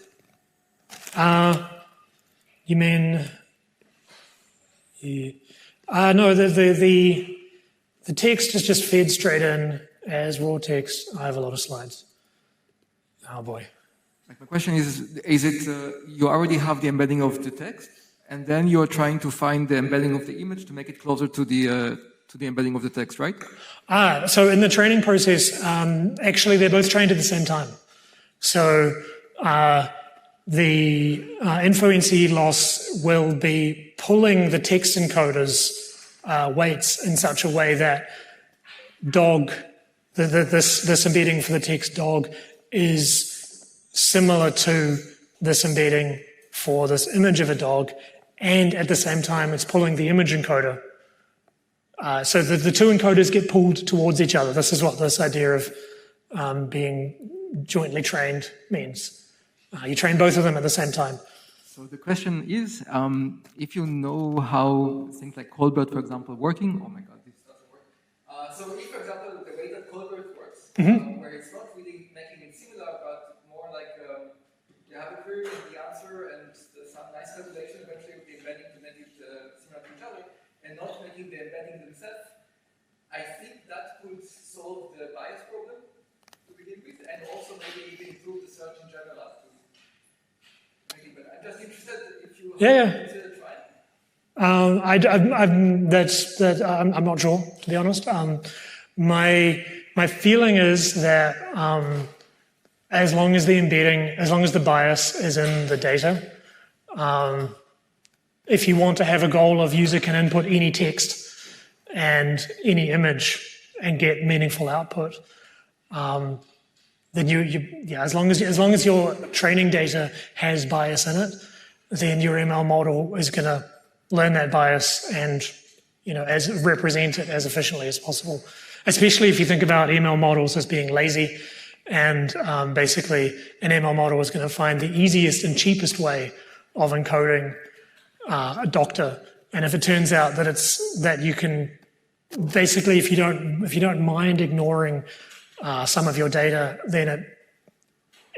You mean? No, the text is just fed straight in as raw text. I have a lot of slides. Oh boy. My question is it you already have the embedding of the text, and then you're trying to find the embedding of the image to make it closer to the embedding of the text, right? So in the training process, actually they're both trained at the same time. So the InfoNC loss will be pulling the text encoder's weights in such a way that this embedding for the text dog is similar to this embedding for this image of a dog, and at the same time it's pulling the image encoder. So the two encoders get pulled towards each other. This is what this idea of being jointly trained means. You train both of them at the same time. So the question is, if you know how things like Colbert, for example, working, oh my God, this doesn't work. So if, for example, the way that Colbert works, where it's not really making it similar, but more like you have a query and the answer and some nice calculation eventually with the embedding to make it similar to each other, and not making the embedding themselves, I think that could solve the bias problem to begin with, and also maybe even improve the search in general up to make it better. I'm just interested if you consider trying. I'm not sure, to be honest. My feeling is that as long as the embedding, as long as the bias is in the data, if you want to have a goal of user can input any text and any image and get meaningful output, then as long as your training data has bias in it, then your ML model is going to learn that bias and represent it as efficiently as possible. Especially if you think about ML models as being lazy, and basically an ML model is going to find the easiest and cheapest way of encoding a doctor. And if it turns out that you can basically, if you don't mind ignoring some of your data, then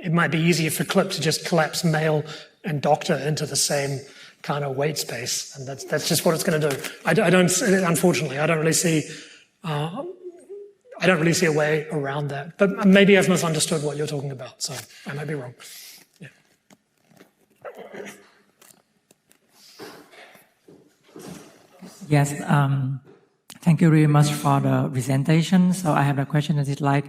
it might be easier for CLIP to just collapse male and doctor into the same kind of weight space, and that's just what it's going to do. Unfortunately, I don't really see a way around that. But maybe I've misunderstood what you're talking about, so I might be wrong. Yeah. Yes. Thank you very much for the presentation. So I have a question that is like,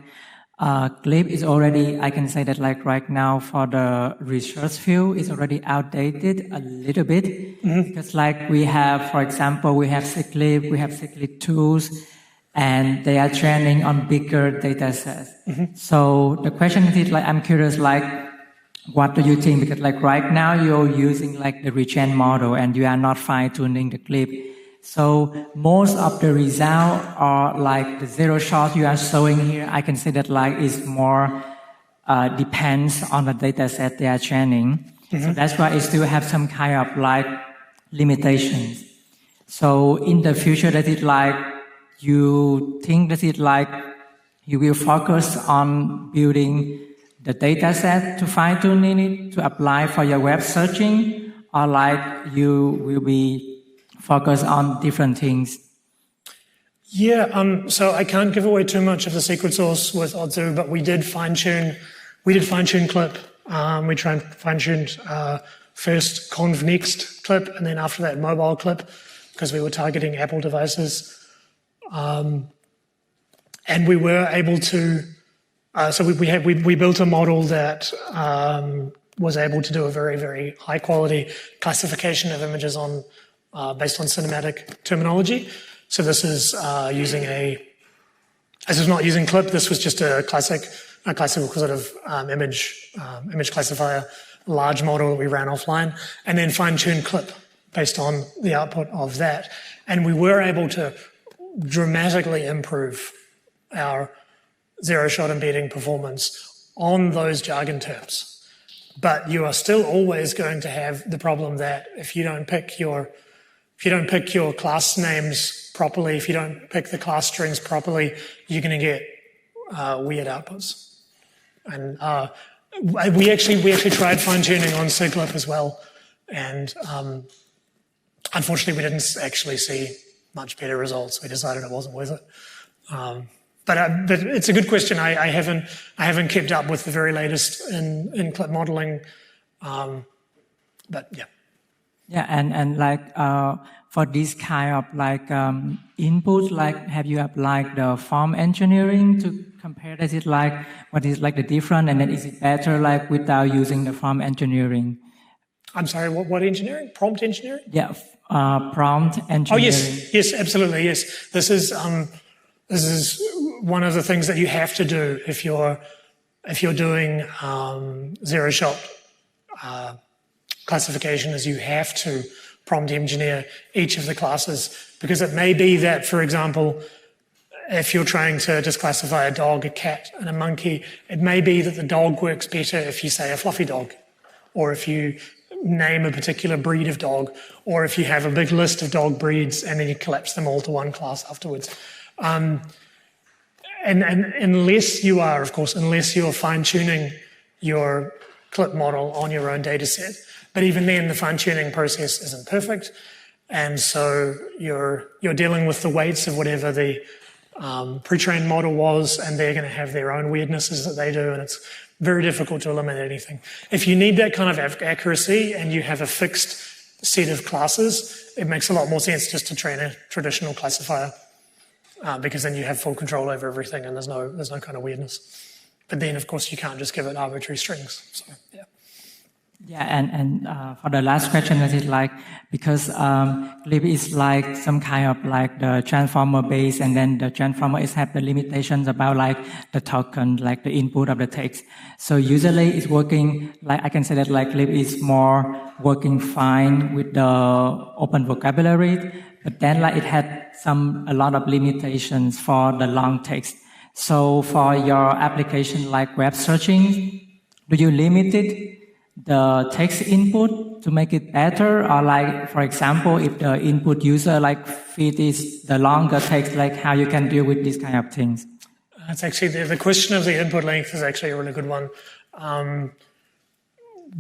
clip is already, I can say that like right now for the research field is already outdated a little bit. Because like we have, for example, we have Cyclip, we have Cyclip tools, and they are training on bigger data sets. So the question is like, I'm curious, like, what do you think? Because like right now you're using like the retrain model and you are not fine tuning the clip. So most of the results are like the zero shot you are showing here. I can say that like is more depends on the data set they are training. So that's why it still have some kind of like limitations. So in the future, that it like you think that it like you will focus on building the data set to fine tune it to apply for your web searching, or like you will be focus on different things? Yeah, so I can't give away too much of the secret sauce with Odzu, but we did fine tune clip. We tried fine tuned first conv next clip, and then after that mobile clip, because we were targeting Apple devices. And we were able to, so we built a model that was able to do a very, very high quality classification of images on based on cinematic terminology. So this is this is not using clip. This was just a classical sort of image classifier, large model that we ran offline, and then fine-tuned clip based on the output of that. And we were able to dramatically improve our zero-shot embedding performance on those jargon terms. But you are still always going to have the problem that if you don't pick your class names properly, if you don't pick the class strings properly, you're going to get weird outputs. And we actually tried fine-tuning on Cyclip as well, and unfortunately we didn't actually see much better results. We decided it wasn't worth it. But it's a good question. I haven't kept up with the very latest in clip modeling, but yeah. Yeah, and like for this kind of like input, like have you applied the form engineering to compare? Is it like what is like the difference, and then is it better like without using the form engineering? I'm sorry, what engineering? Prompt engineering? Yeah, prompt engineering. Oh yes, absolutely, yes. This is one of the things that you have to do if you're doing zero shot classification, is you have to prompt engineer each of the classes, because it may be that, for example, if you're trying to just classify a dog, a cat, and a monkey, it may be that the dog works better if you say a fluffy dog, or if you name a particular breed of dog, or if you have a big list of dog breeds and then you collapse them all to one class afterwards. And unless you are fine-tuning your clip model on your own data set, but even then the fine-tuning process isn't perfect, and so you're dealing with the weights of whatever the pre-trained model was, and they're going to have their own weirdnesses that they do, and it's very difficult to eliminate anything. If you need that kind of accuracy and you have a fixed set of classes, it makes a lot more sense just to train a traditional classifier, because then you have full control over everything and there's no kind of weirdness. But then, of course, you can't just give it arbitrary strings. So, yeah. Yeah, and for the last question, is it like, because Glib is like some kind of like the transformer base, and then the transformer is have the limitations about like the token, like the input of the text. So usually it's working, like I can say that like Glib is more working fine with the open vocabulary, but then like it had a lot of limitations for the long text. So for your application like web searching, do you limit it the text input to make it better, or like, for example, if the input user like feed is the longer text, like how you can deal with these kind of things? That's actually the question of the input length is actually a really good one.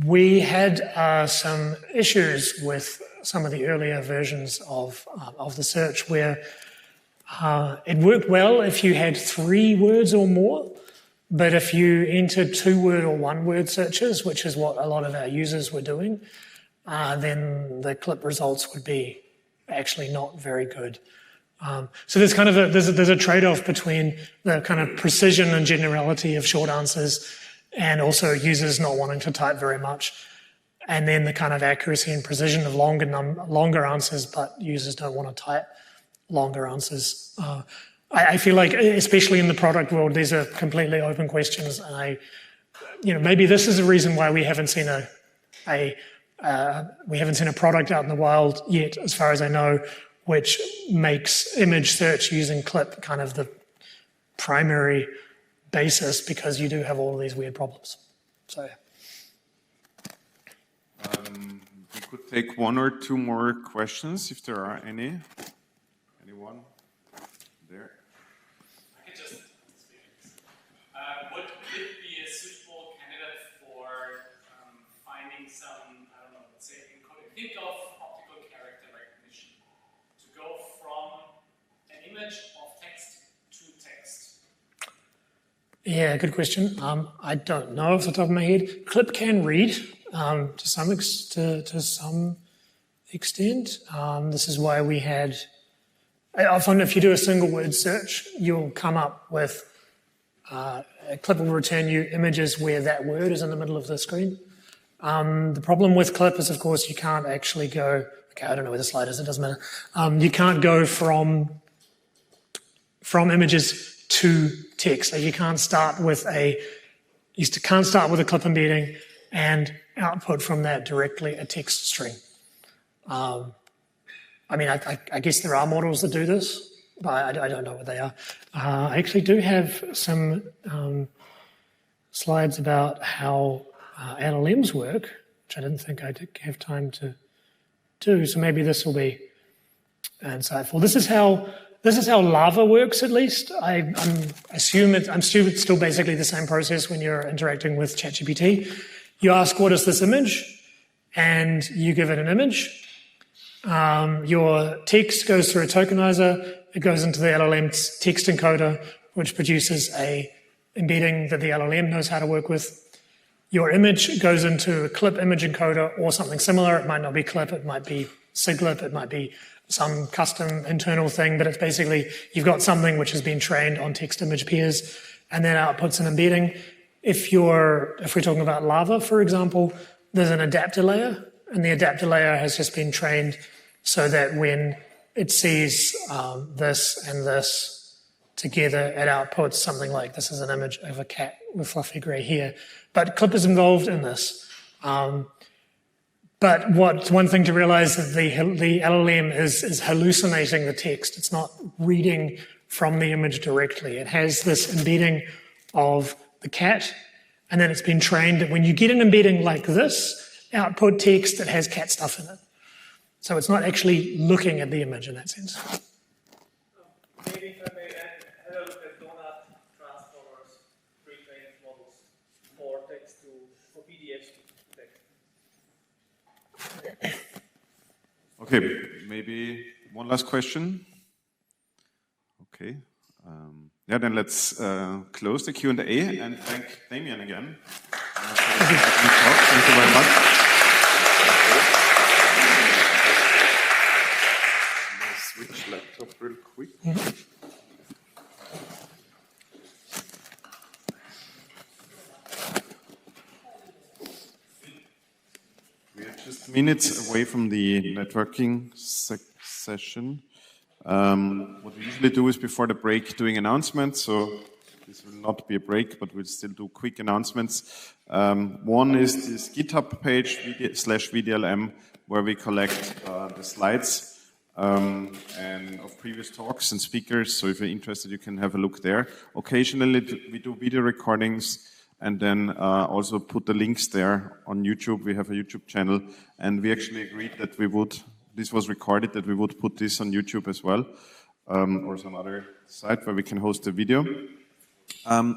We had some issues with some of the earlier versions of the search where it worked well if you had 3 words or more. But if you entered 2-word or 1-word searches, which is what a lot of our users were doing, then the clip results would be actually not very good. So there's kind of there's a trade-off between the kind of precision and generality of short answers and also users not wanting to type very much, and then the kind of accuracy and precision of longer answers, but users don't want to type longer answers. I feel like, especially in the product world, these are completely open questions, and maybe this is a reason why we haven't seen a product out in the wild yet, as far as I know, which makes image search using CLIP kind of the primary basis, because you do have all of these weird problems. So. We could take one or two more questions if there are any. Anyone there? I can just would it be a suitable candidate for finding some, I don't know, let's say encoding? Think of optical character recognition to go from an image of text to text. Yeah, good question. I don't know off the top of my head. CLIP can read to some extent. This is why we had. Often, if you do a single word search, you'll come up with CLIP will return you images where that word is in the middle of the screen. The problem with CLIP is, of course, you can't actually go. Okay, I don't know where the slide is. It doesn't matter. You can't go from images to text. So you can't start with a CLIP embedding and output from that directly a text string. I mean, I guess there are models that do this, but I don't know what they are. I actually do have some slides about how LLMs work, which I didn't think I'd have time to do. So maybe this will be insightful. This is how Lava works, at least. I'm assuming it's still basically the same process when you're interacting with ChatGPT. You ask, what is this image? And you give it an image. Your text goes through a tokenizer. It goes into the LLM's text encoder, which produces a embedding that the LLM knows how to work with. Your image goes into a CLIP image encoder or something similar. It might not be CLIP. It might be SIGLIP. It might be some custom internal thing, but it's basically you've got something which has been trained on text image pairs and then outputs an embedding. If we're talking about Lava, for example, there's an adapter layer, and the adapter layer has just been trained so that when it sees this and this together, it outputs something like this is an image of a cat with fluffy grey hair. But CLIP is involved in this. But one thing to realize is the LLM is hallucinating the text. It's not reading from the image directly. It has this embedding of the cat, and then it's been trained that when you get an embedding like this, output text that has cat stuff in it. So it's not actually looking at the image in that sense. Maybe if I may have a look at donut transformers, pre-trained models for text for PDFs to text. Okay, maybe one last question. Okay. Yeah, then let's close the Q&A and thank Damian again. Thank you very much. Switch laptop real quick. We are just minutes away from the networking session. What we usually do is before the break doing announcements, so this will not be a break, but we'll still do quick announcements. One is this GitHub page, /VDLM, where we collect the slides and of previous talks and speakers, so if you're interested, you can have a look there. Occasionally, we do video recordings and then also put the links there on YouTube. We have a YouTube channel, and we actually agreed that we would, this was recorded, that we would put this on YouTube as well, or some other site where we can host the video.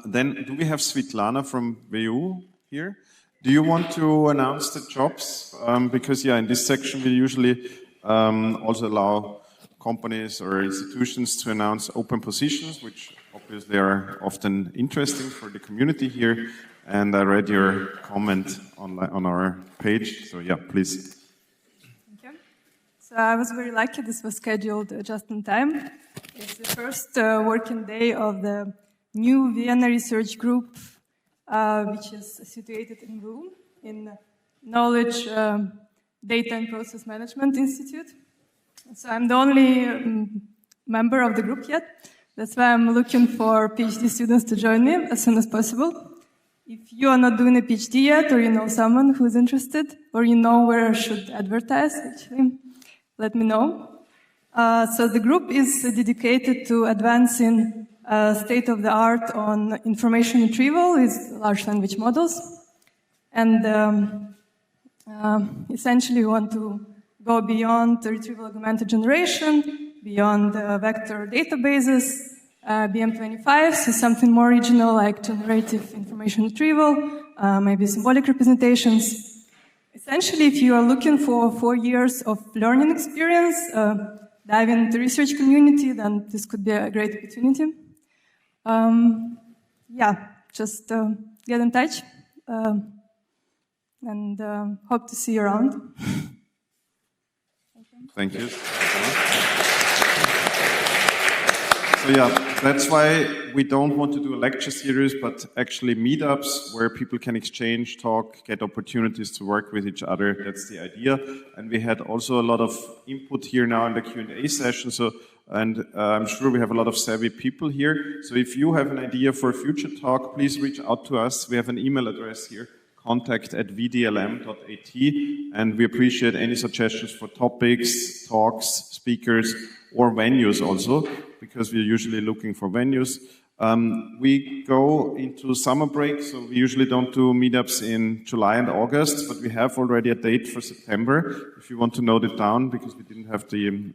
Then, do we have Svetlana from VU here? Do you want to announce the jobs? Because, yeah, in this section, we usually also allow companies or institutions to announce open positions, which obviously are often interesting for the community here. And I read your comment on our page, so yeah, please. Thank you. So I was very lucky. This was scheduled just in time. It's the first working day of the new Vienna Research Group, which is situated in Rome, in Knowledge, Data and Process Management Institute. So I'm the only member of the group yet. That's why I'm looking for PhD students to join me as soon as possible. If you are not doing a PhD yet, or you know someone who's interested, or you know where I should advertise, actually, let me know. So the group is dedicated to advancing state-of-the-art on information retrieval with large language models. And essentially we want to go beyond the retrieval augmented generation, beyond vector databases, BM25, so something more regional like generative information retrieval, maybe symbolic representations. Essentially, if you are looking for 4 years of learning experience, dive into the research community, then this could be a great opportunity. Just get in touch and hope to see you around. Thank you. So yeah, that's why we don't want to do a lecture series, but actually meetups where people can exchange, talk, get opportunities to work with each other. That's the idea. And we had also a lot of input here now in the Q&A session. So, and I'm sure we have a lot of savvy people here. So if you have an idea for a future talk, please reach out to us. We have an email address here, contact@vdlm.at, and we appreciate any suggestions for topics, talks, speakers, or venues also, because we're usually looking for venues. We go into summer break, so we usually don't do meetups in July and August, but we have already a date for September, if you want to note it down, because we didn't have the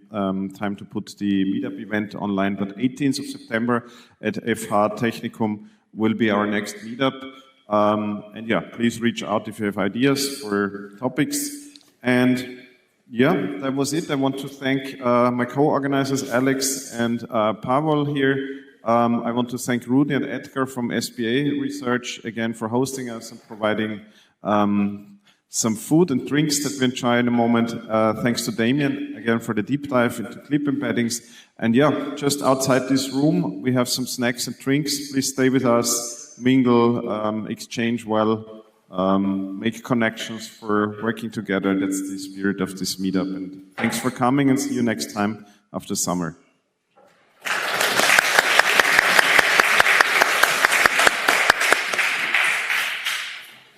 time to put the meetup event online, but 18th of September at FH Technikum will be our next meetup. And yeah, please reach out if you have ideas for topics. And yeah, that was it. I want to thank my co-organizers, Alex and Pavel here. I want to thank Rudy and Edgar from SBA Research again for hosting us and providing some food and drinks that we enjoy in a moment. Thanks to Damian again for the deep dive into clip embeddings. And yeah, just outside this room, we have some snacks and drinks. Please stay with us, mingle, exchange well. Make connections for working together. That's the spirit of this meetup. And thanks for coming, and see you next time after summer.